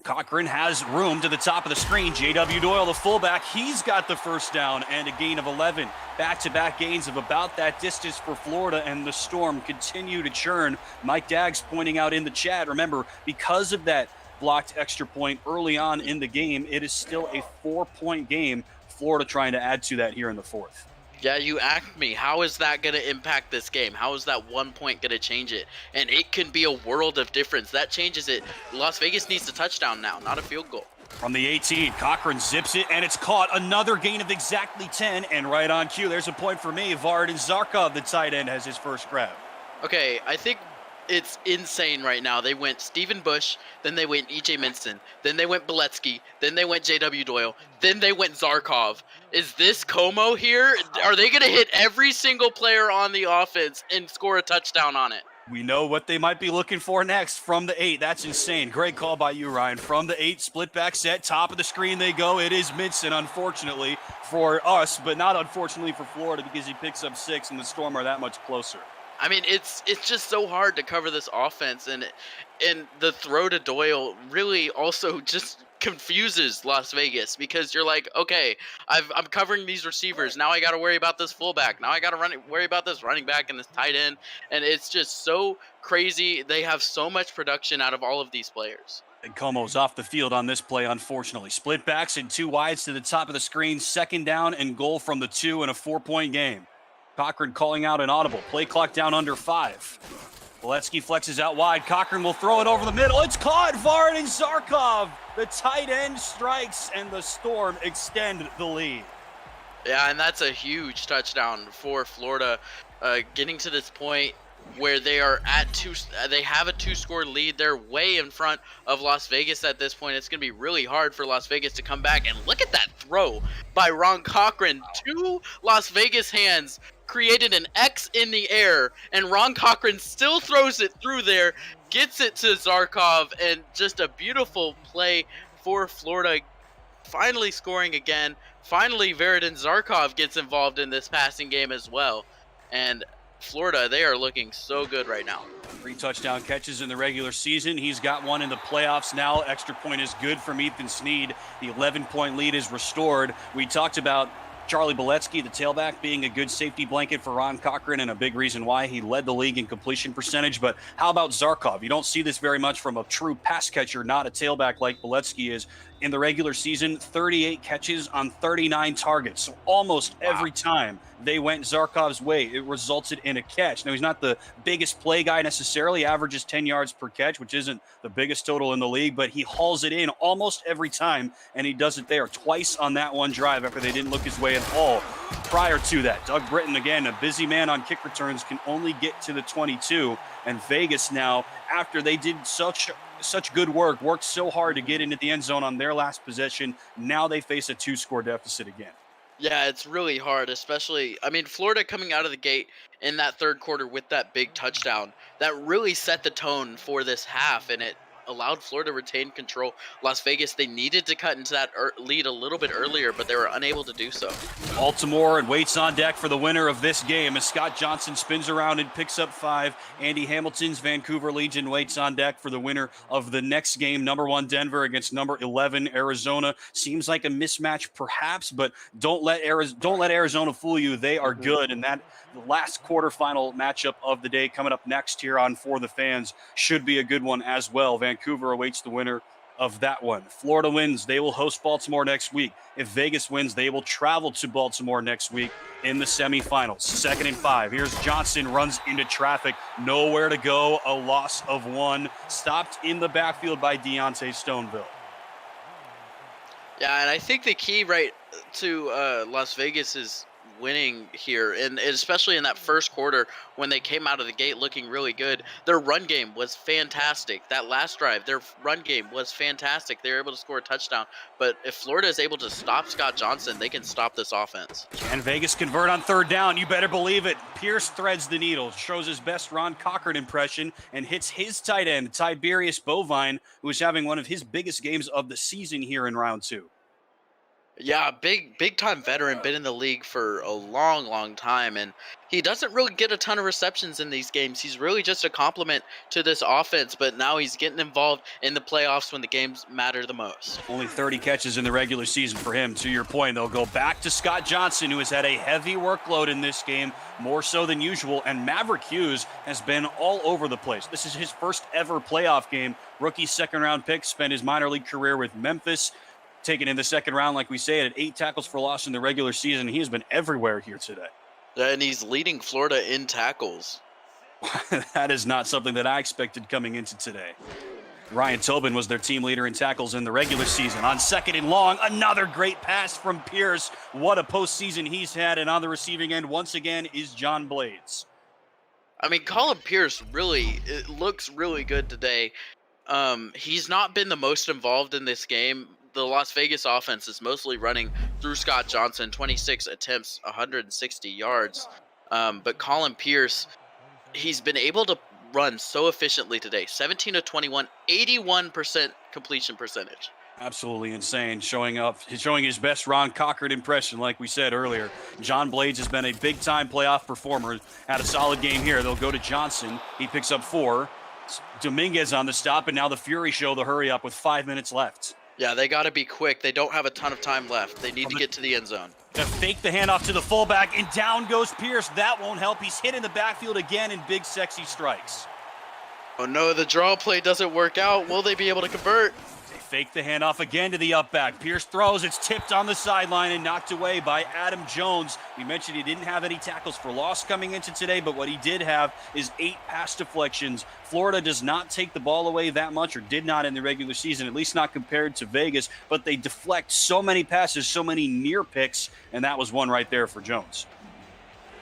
Cochran has room to the top of the screen. J.W. Doyle, the fullback, he's got the first down and a gain of 11. Back-to-back gains of about that distance for Florida, and the Storm continue to churn. Mike Daggs pointing out in the chat, remember, because of that blocked extra point early on in the game, it is still a 4-point game. Florida trying to add to that here in the 4th. Yeah, you asked me, how is that going to impact this game? How is that 1 point going to change it? And it can be a world of difference. That changes it. Las Vegas needs a touchdown now, not a field goal. From the 18, Cochran zips it, and it's caught. Another gain of exactly 10, and right on cue, there's a point for me. Vardan Zarkov, the tight end, has his first grab. Okay, I think it's insane right now. They went Steven Bush, then they went EJ Minson, then they went Beletsky, then they went JW Doyle, then they went Zarkov. Is this Como here? Are they going to hit every single player on the offense and score a touchdown on it? We know what they might be looking for next from the 8. That's insane. Great call by you, Ryan. From the 8, split back set, top of the screen they go. It is Minson, unfortunately, for us, but not unfortunately for Florida because he picks up 6 and the Storm are that much closer. I mean, it's just so hard to cover this offense, and the throw to Doyle really also just confuses Las Vegas because you're like, okay, I'm covering these receivers. Now I got to worry about this fullback. Now I got to worry about this running back and this tight end, and it's just so crazy. They have so much production out of all of these players. And Como's off the field on this play, unfortunately. Split backs and 2 wides to the top of the screen. 2nd down and goal from the 2 in a 4-point game. Cochran calling out an audible. Play clock down under 5. Beletsky flexes out wide. Cochran will throw it over the middle. It's caught. Vardan Zarkov. The tight end strikes, and the Storm extend the lead. Yeah, and that's a huge touchdown for Florida, getting to this point where they are at 2. They have a 2-score lead. They're way in front of Las Vegas at this point. It's going to be really hard for Las Vegas to come back. And look at that throw by Ron Cochran. 2 Las Vegas hands created an X in the air, and Ron Cochran still throws it through there, gets it to Zarkov, and just a beautiful play for Florida, finally scoring again. Finally, Vardan Zarkov gets involved in this passing game as well, and Florida, they are looking so good right now. 3 touchdown catches in the regular season. He's got 1 in the playoffs now. Extra point is good from Ethan Sneed. The 11-point lead is restored. We talked about Charlie Beletsky, the tailback, being a good safety blanket for Ron Cochran and a big reason why he led the league in completion percentage. But how about Zarkov? You don't see this very much from a true pass catcher, not a tailback like Beletsky is. In the regular season, 38 catches on 39 targets. So almost every time they went Zarkov's way, it resulted in a catch. Now, he's not the biggest play guy necessarily, averages 10 yards per catch, which isn't the biggest total in the league, but he hauls it in almost every time, and he does it there twice on that one drive after they didn't look his way at all prior to that. Doug Britton, again, a busy man on kick returns, can only get to the 22, and Vegas now, after they did such good work, worked so hard to get into the end zone on their last possession, now they face a 2-score deficit again. Yeah, it's really hard, especially, I mean, Florida coming out of the gate in that 3rd quarter with that big touchdown, that really set the tone for this half, and it allowed Florida to retain control. Las Vegas, they needed to cut into that lead a little bit earlier, but they were unable to do so. Baltimore and waits on deck for the winner of this game as Scott Johnson spins around and picks up 5. Andy Hamilton's Vancouver Legion waits on deck for the winner of the next game, number 1 Denver against number 11 Arizona. Seems like a mismatch perhaps, but don't let Arizona fool you. They are good, and that the last quarterfinal matchup of the day coming up next here on For the Fans should be a good one as well. Vancouver awaits the winner of that one. Florida wins, they will host Baltimore next week. If Vegas wins, they will travel to Baltimore next week in the semifinals. 2nd and 5. Here's Johnson, runs into traffic, nowhere to go, a loss of 1. Stopped in the backfield by Deontay Stoneville. Yeah, and I think the key right to Las Vegas is winning here, and especially in that 1st quarter when they came out of the gate looking really good. Their run game was fantastic. That last drive, their run game was fantastic. They were able to score a touchdown, but if Florida is able to stop Scott Johnson, they can stop this offense. Can Vegas convert on 3rd down? You better believe it. Pierce threads the needle, shows his best Ron Cochran impression, and hits his tight end, Tiberius Bovine, who is having one of his biggest games of the season here in round 2. Yeah, big time veteran, been in the league for a long time, and he doesn't really get a ton of receptions in these games. He's really just a compliment to this offense, but now he's getting involved in the playoffs when the games matter the most. Only 30 catches in the regular season for him. To your point, they'll go back to Scott Johnson, who has had a heavy workload in this game, more so than usual, and Maverick Hughes has been all over the place. This is his first ever playoff game. Rookie 2nd-round pick, spent his minor league career with Memphis. taken in the second round, like we say, at 8 tackles for loss in the regular season. He has been everywhere here today. And he's leading Florida in tackles. That is not something that I expected coming into today. Ryan Tobin was their team leader in tackles in the regular season. On 2nd and long, another great pass from Pierce. What a postseason he's had. And on the receiving end, once again, is John Blades. I mean, Colin Pierce it looks really good today. He's not been the most involved in this game. The Las Vegas offense is mostly running through Scott Johnson, 26 attempts, 160 yards. But Colin Pierce, he's been able to run so efficiently today. 17 of 21, 81% completion percentage. Absolutely insane. Showing his best Ron Cochran impression, like we said earlier. John Blades has been a big-time playoff performer. Had a solid game here. They'll go to Johnson. He picks up 4. Dominguez on the stop, and now the Fury show the hurry up with 5 minutes left. Yeah, they got to be quick. They don't have a ton of time left. They need to get to the end zone. To fake the handoff to the fullback, and down goes Pierce. That won't help. He's hit in the backfield again in big, sexy strikes. Oh no, the draw play doesn't work out. Will they be able to convert? They fake the handoff again to the up back. Pierce throws. It's tipped on the sideline and knocked away by Adam Jones. We mentioned he didn't have any tackles for loss coming into today, but what he did have is 8 pass deflections. Florida does not take the ball away that much, or did not in the regular season, at least not compared to Vegas, but they deflect so many passes, so many near picks, and that was one right there for Jones.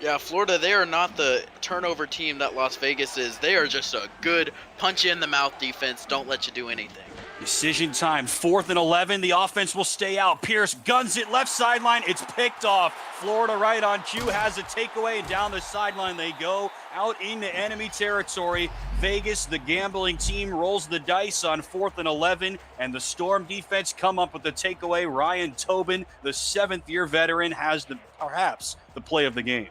Yeah, Florida, they are not the turnover team that Las Vegas is. They are just a good punch-you-in-the-mouth defense. Don't let you do anything. Decision time, 4th and 11. The offense will stay out. Pierce guns it left sideline. It's picked off. Florida right on cue has a takeaway, and down the sideline they go out into enemy territory. Vegas, the gambling team, rolls the dice on 4th and 11, and the Storm defense come up with the takeaway. Ryan Tobin, the 7th-year veteran, has perhaps the play of the game.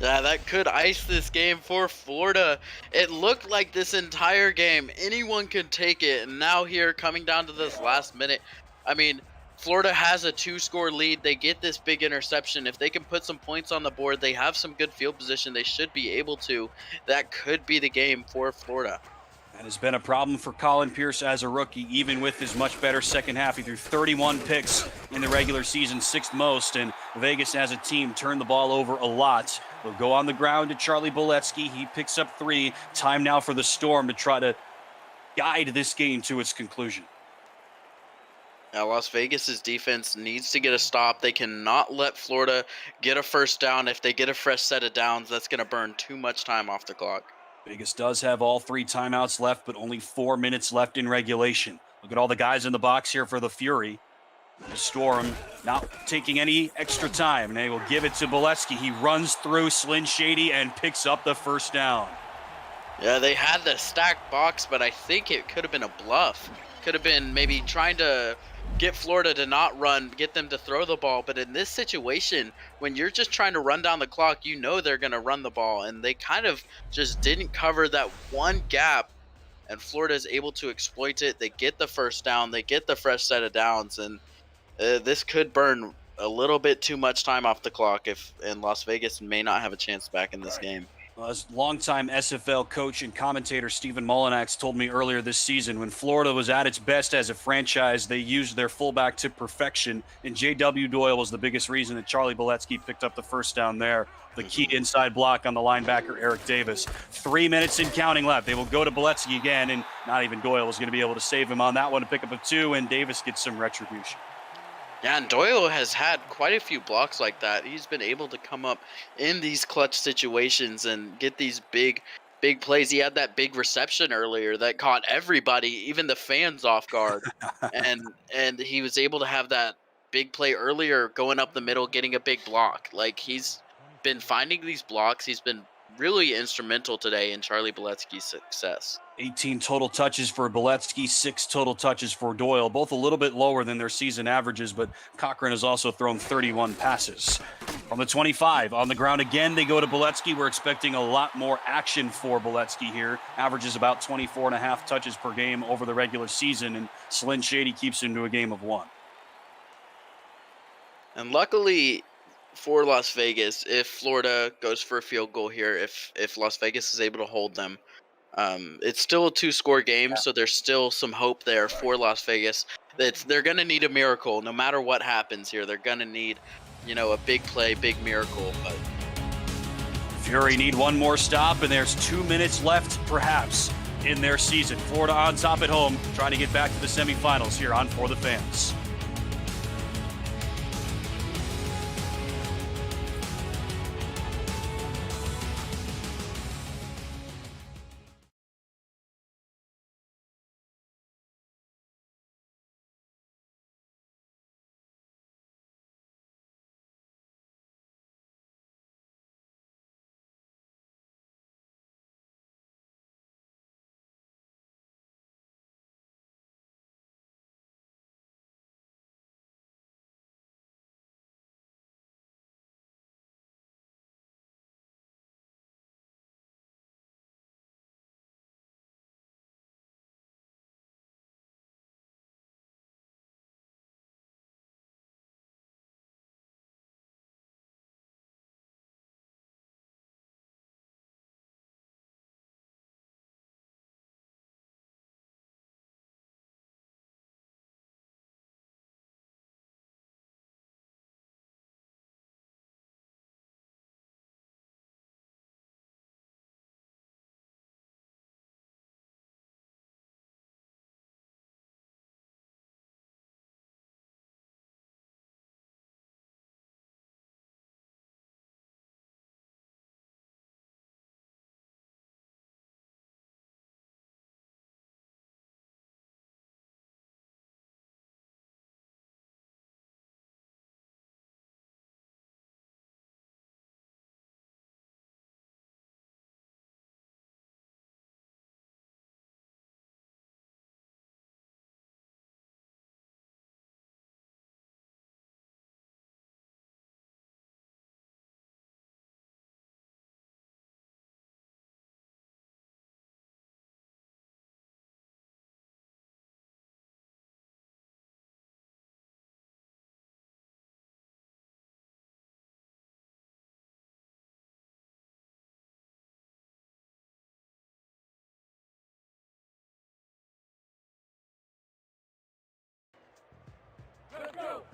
Yeah, that could ice this game for Florida. It looked like this entire game, anyone could take it. And now here, coming down to this last minute, I mean, Florida has a 2-score lead. They get this big interception. If they can put some points on the board, they have some good field position. They should be able to. That could be the game for Florida. That has been a problem for Colin Pierce as a rookie, even with his much better second half. He threw 31 picks in the regular season, 6th most, and Vegas as a team turned the ball over a lot. They'll go on the ground to Charlie Boletsky. He picks up 3. Time now for the Storm to try to guide this game to its conclusion. Now, Las Vegas's defense needs to get a stop. They cannot let Florida get a first down. If they get a fresh set of downs, that's going to burn too much time off the clock. Vegas does have all 3 timeouts left, but only 4 minutes left in regulation. Look at all the guys in the box here for the Fury. The Storm not taking any extra time, and they will give it to Boletsky. He runs through Slyn Shady and picks up the first down. Yeah, they had the stacked box, but I think it could have been a bluff. Could have been maybe trying to get Florida to not run, get them to throw the ball. But in this situation, when you're just trying to run down the clock, you know they're going to run the ball. And they kind of just didn't cover that one gap. And Florida is able to exploit it. They get the first down. They get the fresh set of downs. And this could burn a little bit too much time off the clock, and Las Vegas may not have a chance back in this game. Well, as longtime SFL coach and commentator Stephen Molinax told me earlier this season, when Florida was at its best as a franchise, they used their fullback to perfection, and J.W. Doyle was the biggest reason that Charlie Boletsky picked up the first down there. The key inside block on the linebacker, Eric Davis. 3 minutes and counting left. They will go to Boletsky again, and not even Doyle was going to be able to save him on that one to pick up a 2, and Davis gets some retribution. Yeah, and Doyle has had quite a few blocks like that. He's been able to come up in these clutch situations and get these big plays. He had that big reception earlier that caught everybody, even the fans, off guard. and he was able to have that big play earlier, going up the middle, getting a big block. Like, he's been finding these blocks. He's been really instrumental today in Charlie Boletsky's success. 18 total touches for Boletsky, 6 total touches for Doyle, both a little bit lower than their season averages, but Cochran has also thrown 31 passes. From the 25, on the ground again, they go to Boletsky. We're expecting a lot more action for Boletsky here. Averages about 24.5 touches per game over the regular season, and Slyn Shady keeps him to a game of 1. And luckily for Las Vegas, if Florida goes for a field goal here, if Las Vegas is able to hold them, It's still a 2-score game, so there's still some hope there for Las Vegas. They're going to need a miracle no matter what happens here. They're going to need, a big play, big miracle. But Fury need one more stop, and there's 2 minutes left, perhaps, in their season. Florida on top at home, trying to get back to the semifinals here on For the Fans.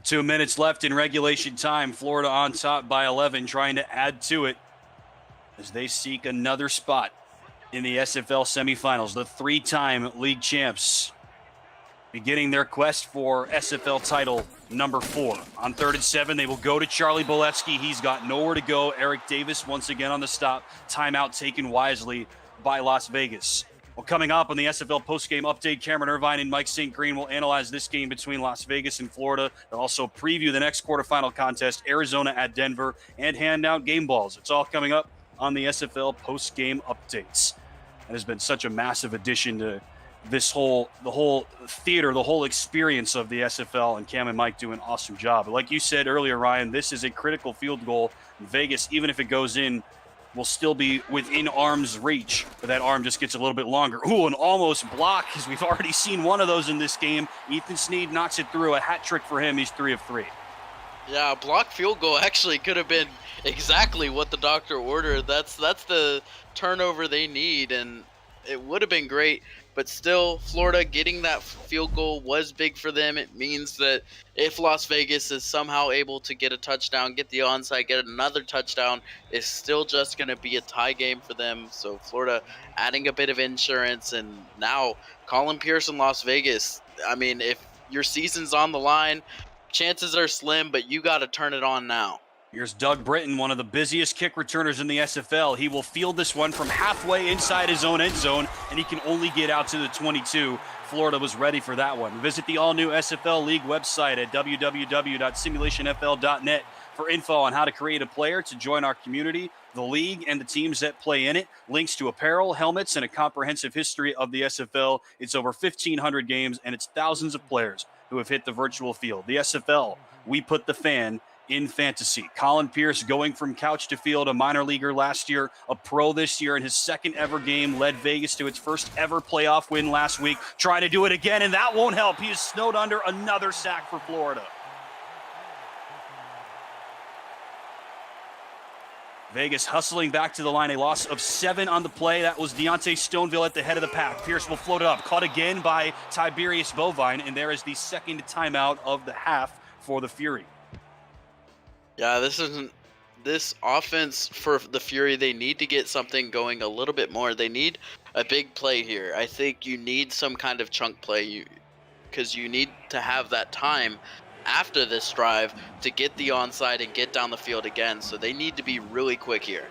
Two minutes left in regulation time. Florida on top by 11, trying to add to it as they seek another spot in the SFL semifinals. The 3-time league champs beginning their quest for SFL title number 4. On 3rd and 7, they will go to Charlie Boletsky. He's got nowhere to go. Eric Davis once again on the stop. Timeout taken wisely by Las Vegas. Well, coming up on the SFL postgame update, Cameron Irvine and Mike St. Green will analyze this game between Las Vegas and Florida. They'll also preview the next quarterfinal contest, Arizona at Denver, and hand out game balls. It's all coming up on the SFL postgame updates. It has been such a massive addition to the whole theater, the whole experience of the SFL, and Cam and Mike do an awesome job. But like you said earlier, Ryan, this is a critical field goal. Vegas, even if it goes in, will still be within arm's reach, but that arm just gets a little bit longer. Ooh, an almost block, because we've already seen one of those in this game. Ethan Snead knocks it through. A hat trick for him. He's 3 of 3. Yeah, a blocked field goal actually could have been exactly what the doctor ordered. That's the turnover they need, and it would have been great. But still, Florida getting that field goal was big for them. It means that if Las Vegas is somehow able to get a touchdown, get the onside, get another touchdown, it's still just going to be a tie game for them. So Florida adding a bit of insurance, and now Colin Pierce in Las Vegas. I mean, if your season's on the line, chances are slim, but you got to turn it on now. Here's Doug Britton, one of the busiest kick returners in the SFL. He will field this one from halfway inside his own end zone, and he can only get out to the 22. Florida was ready for that one. Visit the all-new SFL League website at www.simulationfl.net for info on how to create a player to join our community, the league, and the teams that play in it. Links to apparel, helmets, and a comprehensive history of the SFL. It's over 1,500 games, and it's thousands of players who have hit the virtual field. The SFL, we put the fan in fantasy. Colin Pierce going from couch to field, a minor leaguer last year, a pro this year in his second ever game, led Vegas to its first ever playoff win last week. Trying to do it again, and that won't help. He is snowed under. Another sack for Florida. Vegas hustling back to the line. A loss of 7 on the play. That was Deontay Stoneville at the head of the pack. Pierce will float it up. Caught again by Tiberius Bovine, and there is the second timeout of the half for the Fury. Yeah, this offense for the Fury, they need to get something going a little bit more. They need a big play here. I think you need some kind of chunk play, because you need to have that time after this drive to get the onside and get down the field again. So they need to be really quick here.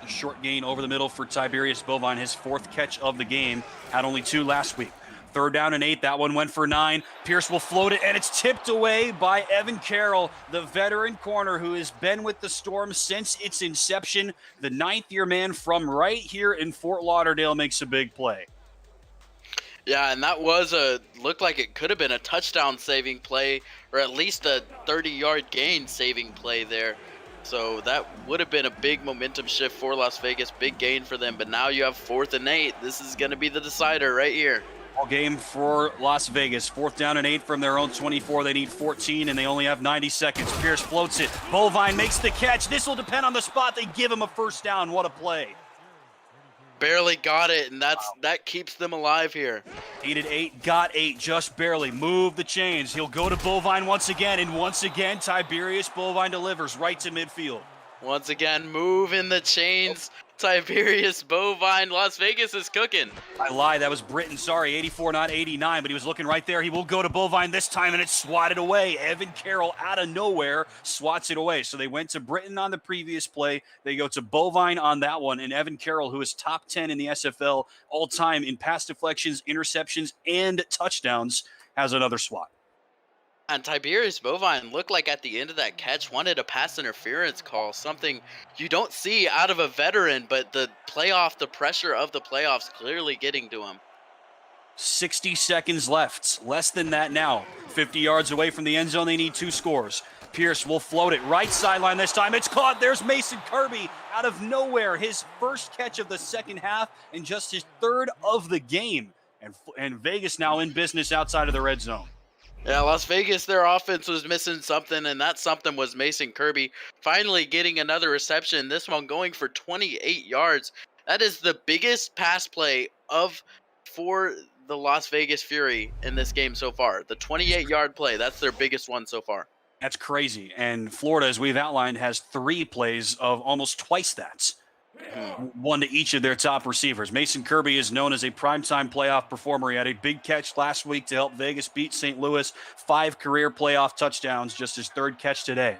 A short gain over the middle for Tiberius Bovine, his 4th catch of the game. Had only 2 last week. 3rd down and 8. That one went for 9. Pierce will float it, and it's tipped away by Evan Carroll, the veteran corner who has been with the Storm since its inception. The 9th-year man from right here in Fort Lauderdale makes a big play. Yeah, and that looked like it could have been a touchdown saving play, or at least a 30-yard gain saving play there. So that would have been a big momentum shift for Las Vegas, big gain for them. But now you have 4th and 8. This is going to be the decider right here. All game for Las Vegas. 4th down and 8 from their own 24. They need 14, and they only have 90 seconds. Pierce floats it. Bovine makes the catch. This will depend on the spot. They give him a 1st down. What a play. Barely got it, and that keeps them alive here. Needed 8, got 8, just barely. Move the chains. He'll go to Bovine once again, and once again, Tiberius Bovine delivers right to midfield. Once again, move in the chains. Tiberius Bovine. Las Vegas is cooking. I lied. That was Britton. Sorry, 84, not 89, but he was looking right there. He will go to Bovine this time, and it's swatted away. Evan Carroll out of nowhere swats it away. So they went to Britton on the previous play. They go to Bovine on that one, and Evan Carroll, who is top 10 in the SFL all-time in pass deflections, interceptions, and touchdowns, has another swat. And Tiberius Bovine looked like at the end of that catch wanted a pass interference call, something you don't see out of a veteran, but the pressure of the playoffs clearly getting to him. 60 seconds left, less than that now. 50 yards away from the end zone, they need 2 scores. Pierce will float it right sideline this time. It's caught. There's Mason Kirby out of nowhere. His 1st catch of the 2nd half and just his 3rd of the game. And Vegas now in business outside of the red zone. Yeah, Las Vegas, their offense was missing something, and that something was Mason Kirby finally getting another reception, this one going for 28 yards. That is the biggest pass play for the Las Vegas Fury in this game so far. The 28-yard play, that's their biggest one so far. That's crazy. And Florida, as we've outlined, has 3 plays of almost twice that. One to each of their top receivers. Mason Kirby is known as a primetime playoff performer. He had a big catch last week to help Vegas beat St. Louis. 5 career playoff touchdowns, just his 3rd catch today.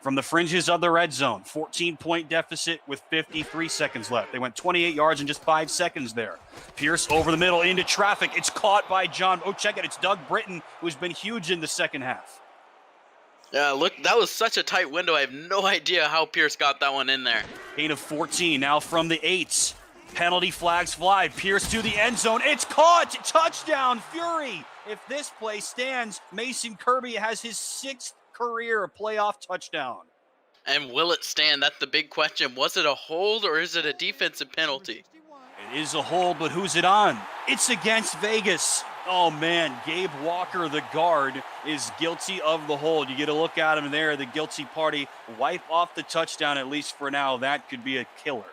From the fringes of the red zone, 14-point deficit with 53 seconds left. They went 28 yards in just 5 seconds there. Pierce over the middle into traffic. It's caught by John. Oh, check it. It's Doug Britton, who's been huge in the 2nd half. Yeah, look, that was such a tight window. I have no idea how Pierce got that one in there. Gain of 14 now from the 8s. Penalty flags fly. Pierce to the end zone. It's caught. Touchdown, Fury. If this play stands, Mason Kirby has his 6th career playoff touchdown. And will it stand? That's the big question. Was it a hold or is it a defensive penalty? It is a hold, but who's it on? It's against Vegas. Oh, man, Gabe Walker, the guard, is guilty of the hold. You get a look at him there, the guilty party. Wipe off the touchdown, at least for now. That could be a killer.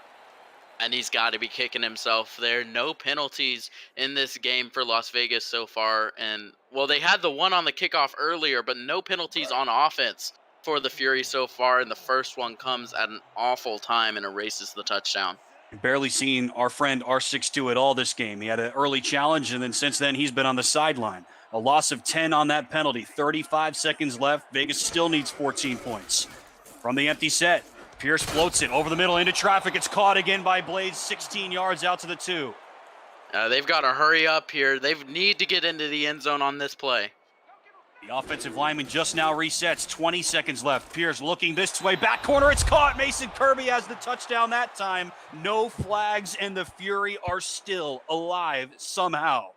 And he's got to be kicking himself there. No penalties in this game for Las Vegas so far. And, well, they had the one on the kickoff earlier, but no penalties on offense for the Fury so far. And the first one comes at an awful time and erases the touchdown. Barely seen our friend R62 at all this game. He had an early challenge, and then since then he's been on the sideline. A loss of 10 on that penalty. 35 seconds left. Vegas still needs 14 points. From the empty set, Pierce floats it over the middle into traffic. It's caught again by Blades, 16 yards out to the 2. They've got to hurry up here. They need to get into the end zone on this play. The offensive lineman just now resets. 20 seconds left. Pierce looking this way. Back corner, it's caught. Mason Kirby has the touchdown that time. No flags, and the Fury are still alive somehow.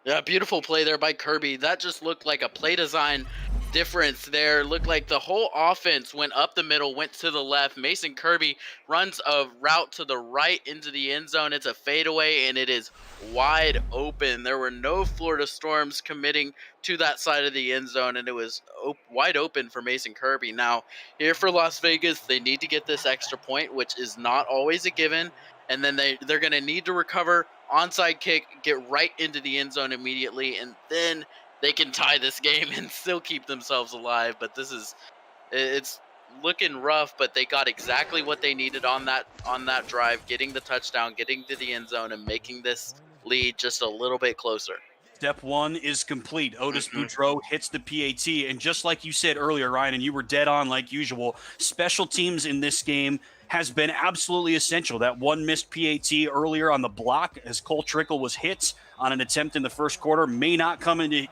Yeah, beautiful play there by Kirby. That just looked like a play design difference there. Looked like the whole offense went up the middle, went to the left. Mason Kirby runs a route to the right into the end zone. It's a fadeaway, and it is wide open. There were no Florida Storms committing to that side of the end zone, and it was wide open for Mason Kirby. Now, here for Las Vegas, they need to get this extra point, which is not always a given, and then they're going to need to recover, onside kick, get right into the end zone immediately, and then they can tie this game and still keep themselves alive. But it's looking rough, but they got exactly what they needed on that drive, getting the touchdown, getting to the end zone, and making this lead just a little bit closer. Step one is complete. Otis Boudreau hits the PAT, and just like you said earlier, Ryan, and you were dead on like usual, special teams in this game has been absolutely essential. That one missed PAT earlier on the block as Cole Trickle was hit on an attempt in the first quarter may not come into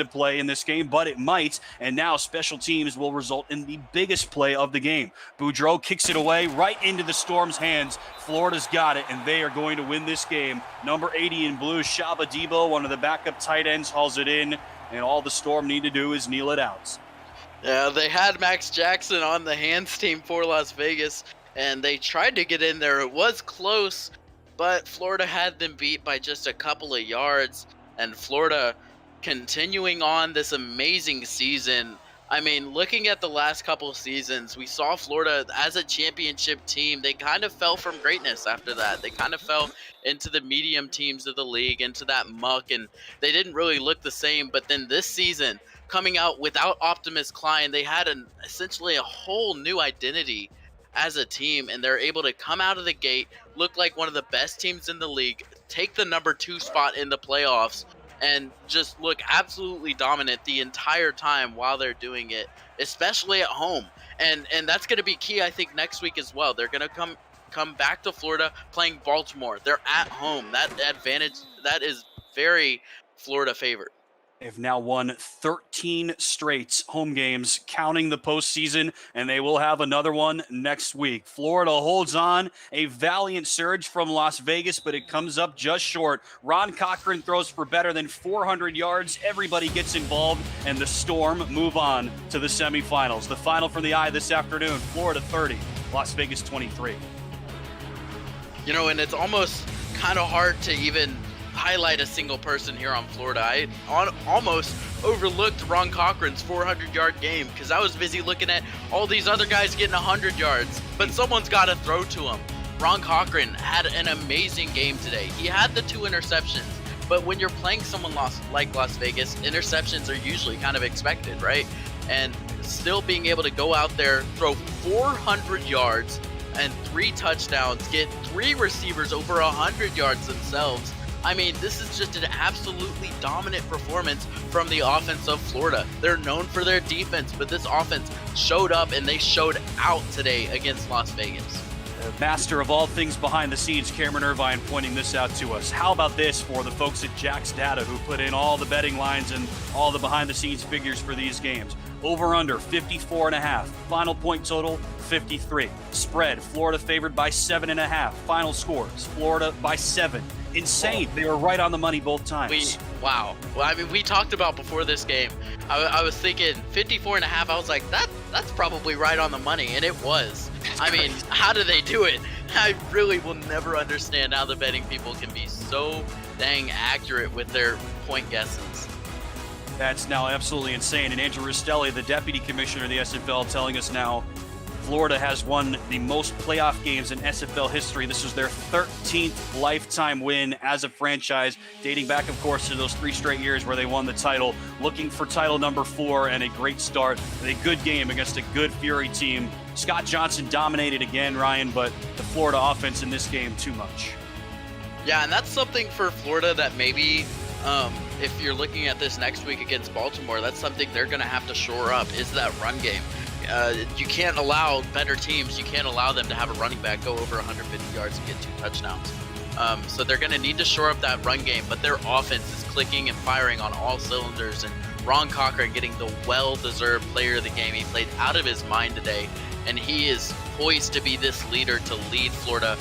play in this game, but it might, and now special teams will result in the biggest play of the game. Boudreau kicks it away right into the Storm's hands. Florida's got it, and they are going to win this game. Number 80 in blue, Shaba Debo, one of the backup tight ends, hauls it in, and all the Storm need to do is kneel it out. Yeah, they had Max Jackson on the hands team for Las Vegas, and they tried to get in there. It was close, but Florida had them beat by just a couple of yards, and Florida continuing on this amazing season. I mean, looking at the last couple of seasons, we saw Florida as a championship team. They kind of fell from greatness after that. They kind of fell into the medium teams of the league, into that muck, and they didn't really look the same. But then this season, coming out without Optimus Klein, they had essentially a whole new identity as a team, and they're able to come out of the gate, look like one of the best teams in the league, take the number 2 spot in the playoffs, and just look absolutely dominant the entire time while they're doing it, especially at home. And that's going to be key, I think, next week as well. They're going to come back to Florida playing Baltimore. They're at home. That advantage, that is very Florida favored. They've now won 13 straight home games, counting the postseason, and they will have another one next week. Florida holds on. A valiant surge from Las Vegas, but it comes up just short. Ron Cochran throws for better than 400 yards. Everybody gets involved, and the Storm move on to the semifinals. The final from the Eye this afternoon, Florida 30, Las Vegas 23. You know, and it's almost kind of hard to even highlight a single person here on Florida. I almost overlooked Ron Cochran's 400-yard game because I was busy looking at all these other guys getting 100 yards, but someone's got to throw to him. Ron Cochran had an amazing game today. He had the 2 interceptions, but when you're playing someone like Las Vegas, interceptions are usually kind of expected, right? And still being able to go out there, throw 400 yards and 3 touchdowns, get 3 receivers over 100 yards themselves. I mean, this is just an absolutely dominant performance from the offense of Florida. They're known for their defense, but this offense showed up and they showed out today against Las Vegas. Master of all things behind the scenes, Cameron Irvine, pointing this out to us. How about this for the folks at Jack's Data who put in all the betting lines and all the behind the scenes figures for these games? Over under 54.5. Final point total 53. Spread, Florida favored by 7.5. Final scores, Florida by 7. Insane. They were right on the money both times. Wow. Well, I mean, we talked about before this game. I was thinking 54.5. I was like, that's probably right on the money, and it was. I mean, how do they do it? I really will never understand how the betting people can be so dang accurate with their point guesses. That's now absolutely insane. And Andrew Ristelli, the deputy commissioner of the SFL, telling us now Florida has won the most playoff games in SFL history. This is their 13th lifetime win as a franchise, dating back, of course, to those 3 straight years where they won the title, looking for title number 4 and a great start. A good game against a good Fury team. Scott Johnson dominated again, Ryan, but the Florida offense in this game, too much. Yeah, and that's something for Florida that maybe if you're looking at this next week against Baltimore, that's something they're going to have to shore up, is that run game. You can't allow better teams, you can't allow them to have a running back go over 150 yards and get 2 touchdowns. So they're going to need to shore up that run game, but their offense is clicking and firing on all cylinders, and Ron Cochran getting the well-deserved player of the game. He played out of his mind today, and he is poised to be this leader to lead Florida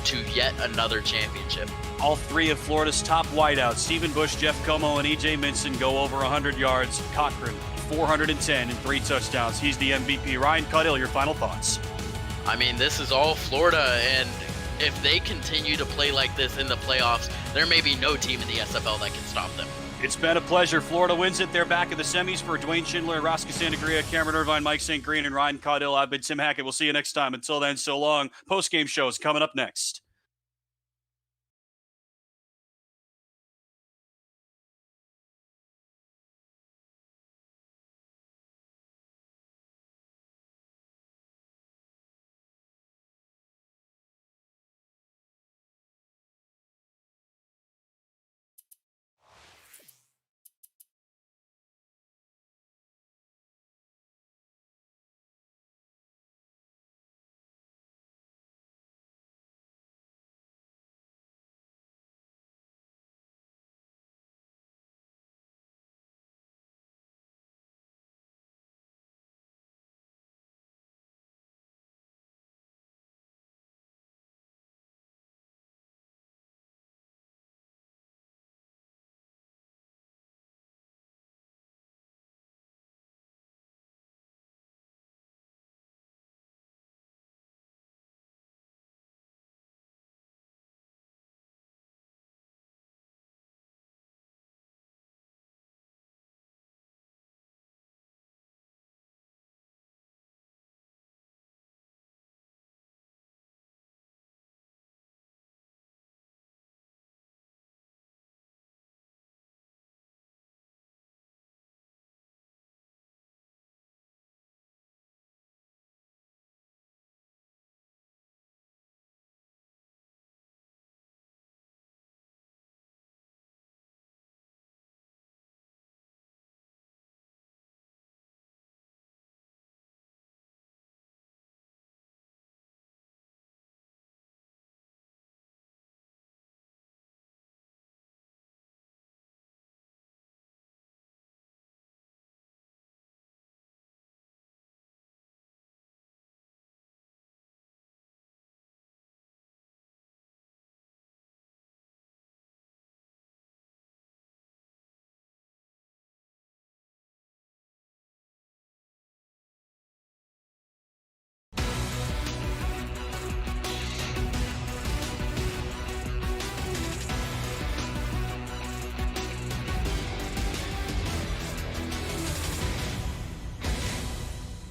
to yet another championship. All 3 of Florida's top wideouts, Stephen Bush, Jeff Como, and E.J. Minson, go over 100 yards. Cochran 410 and 3 touchdowns. He's the MVP. Ryan Cuddill, your final thoughts. I mean, this is all Florida, and if they continue to play like this in the playoffs, there may be no team in the SFL that can stop them. It's been a pleasure. Florida wins it. They're back at the semis. For Dwayne Schindler, Roscoe Santagria, Cameron Irvine, Mike St. Green, and Ryan Caudill, I've been Tim Hackett. We'll see you next time. Until then, so long. Post-game shows coming up next.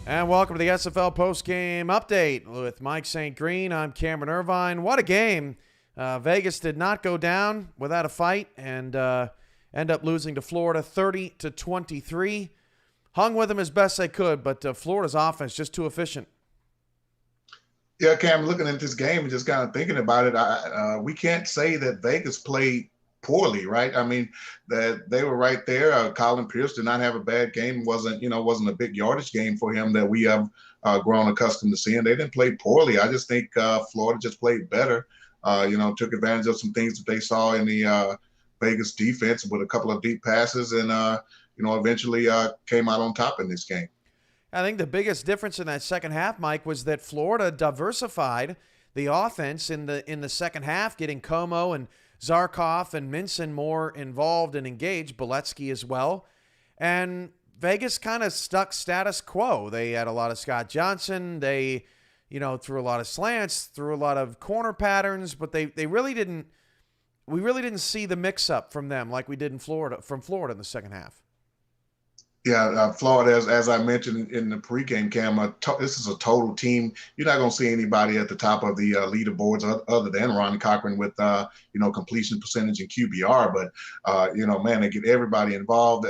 And welcome to the SFL postgame update with Mike St. Green. I'm Cameron Irvine. What a game. Vegas did not go down without a fight and end up losing to Florida 30-23. Hung with them as best they could, but Florida's offense just too efficient. Yeah, Cam, looking at this game and just kind of thinking about it, we can't say that Vegas played poorly, right? I mean, that they were right there. Colin Pierce did not have a bad game. wasn't a big yardage game for him that we have grown accustomed to seeing. They didn't play poorly. I just think Florida just played better. Took advantage of some things that they saw in the Vegas defense with a couple of deep passes, and eventually came out on top in this game. I think the biggest difference in that second half, Mike, was that Florida diversified the offense in the second half, getting Como and Zarkov and Minson more involved and engaged, Boletsky as well. And Vegas kind of stuck status quo. They had a lot of Scott Johnson. They, threw a lot of slants, threw a lot of corner patterns, but we really didn't see the mix-up from them like we did from Florida in the second half. Yeah, Florida, as I mentioned in the pregame, Cam, this is a total team. You're not going to see anybody at the top of the leaderboards other than Ron Cochran with, completion percentage and QBR. But, they get everybody involved.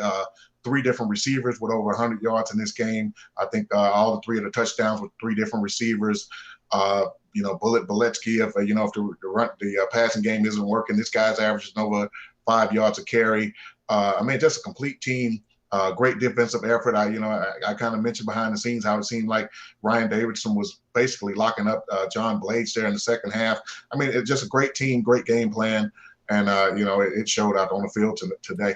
3 different receivers with over 100 yards in this game. I think all the 3 of the touchdowns with 3 different receivers. Boletsky, if the passing game isn't working, this guy's averaging over 5 yards a carry. Just a complete team. Great defensive effort. I kind of mentioned behind the scenes how it seemed like Ryan Davidson was basically locking up John Blades there in the second half. It's just a great team, great game plan, and it showed out on the field today.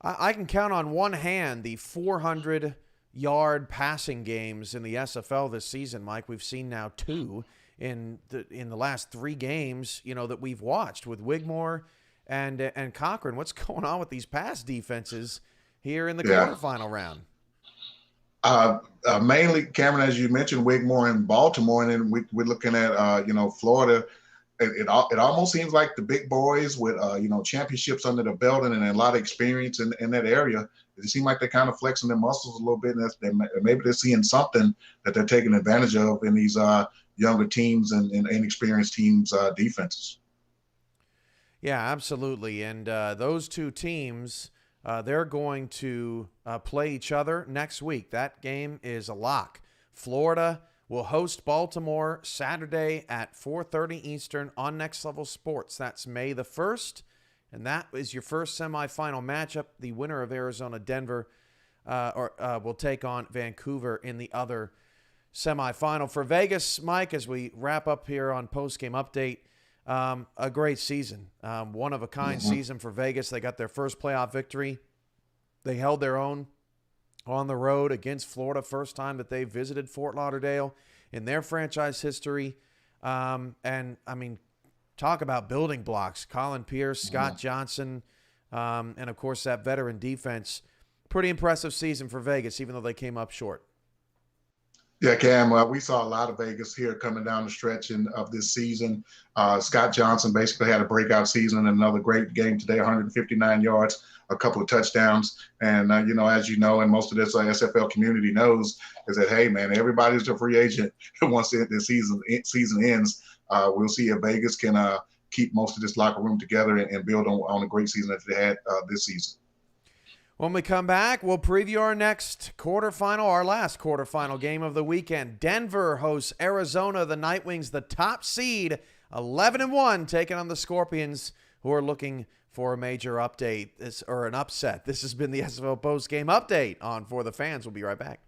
I can count on one hand the 400-yard passing games in the SFL this season, Mike. We've seen now 2 in the last 3 games, that we've watched with Wigmore and Cochran. What's going on with these pass defenses here in the quarterfinal round? Mainly, Cameron, as you mentioned, Wigmore and Baltimore, and then we're looking at Florida. It almost seems like the big boys with championships under the belt and a lot of experience in that area. It seems like they're kind of flexing their muscles a little bit, and maybe they're seeing something that they're taking advantage of in these younger teams and inexperienced teams' defenses. Yeah, absolutely. And those two teams, they're going to play each other next week. That game is a lock. Florida will host Baltimore Saturday at 4:30 Eastern on Next Level Sports. That's May the 1st. And that is your first semifinal matchup. The winner of Arizona-Denver will take on Vancouver in the other semifinal. For Vegas, Mike, as we wrap up here on Post-Game Update, a great season. One-of-a-kind season for Vegas. They got their first playoff victory. They held their own on the road against Florida, first time that they visited Fort Lauderdale in their franchise history. And, I mean, talk about building blocks. Colin Pierce, Scott Johnson, and, of course, that veteran defense. Pretty impressive season for Vegas, even though they came up short. Yeah, Cam, we saw a lot of Vegas here coming down the stretch of this season. Scott Johnson basically had a breakout season and another great game today, 159 yards, a couple of touchdowns. And, as you know, and most of this SFL community knows, is that, hey, man, everybody's a free agent once the season ends. We'll see if Vegas can keep most of this locker room together and build on a great season that they had this season. When we come back, we'll preview our last quarterfinal game of the weekend. Denver hosts Arizona. The Nightwings, the top seed, 11-1, taking on the Scorpions, who are looking for a major update or an upset. This has been the SFL Post Game Update on For the Fans. We'll be right back.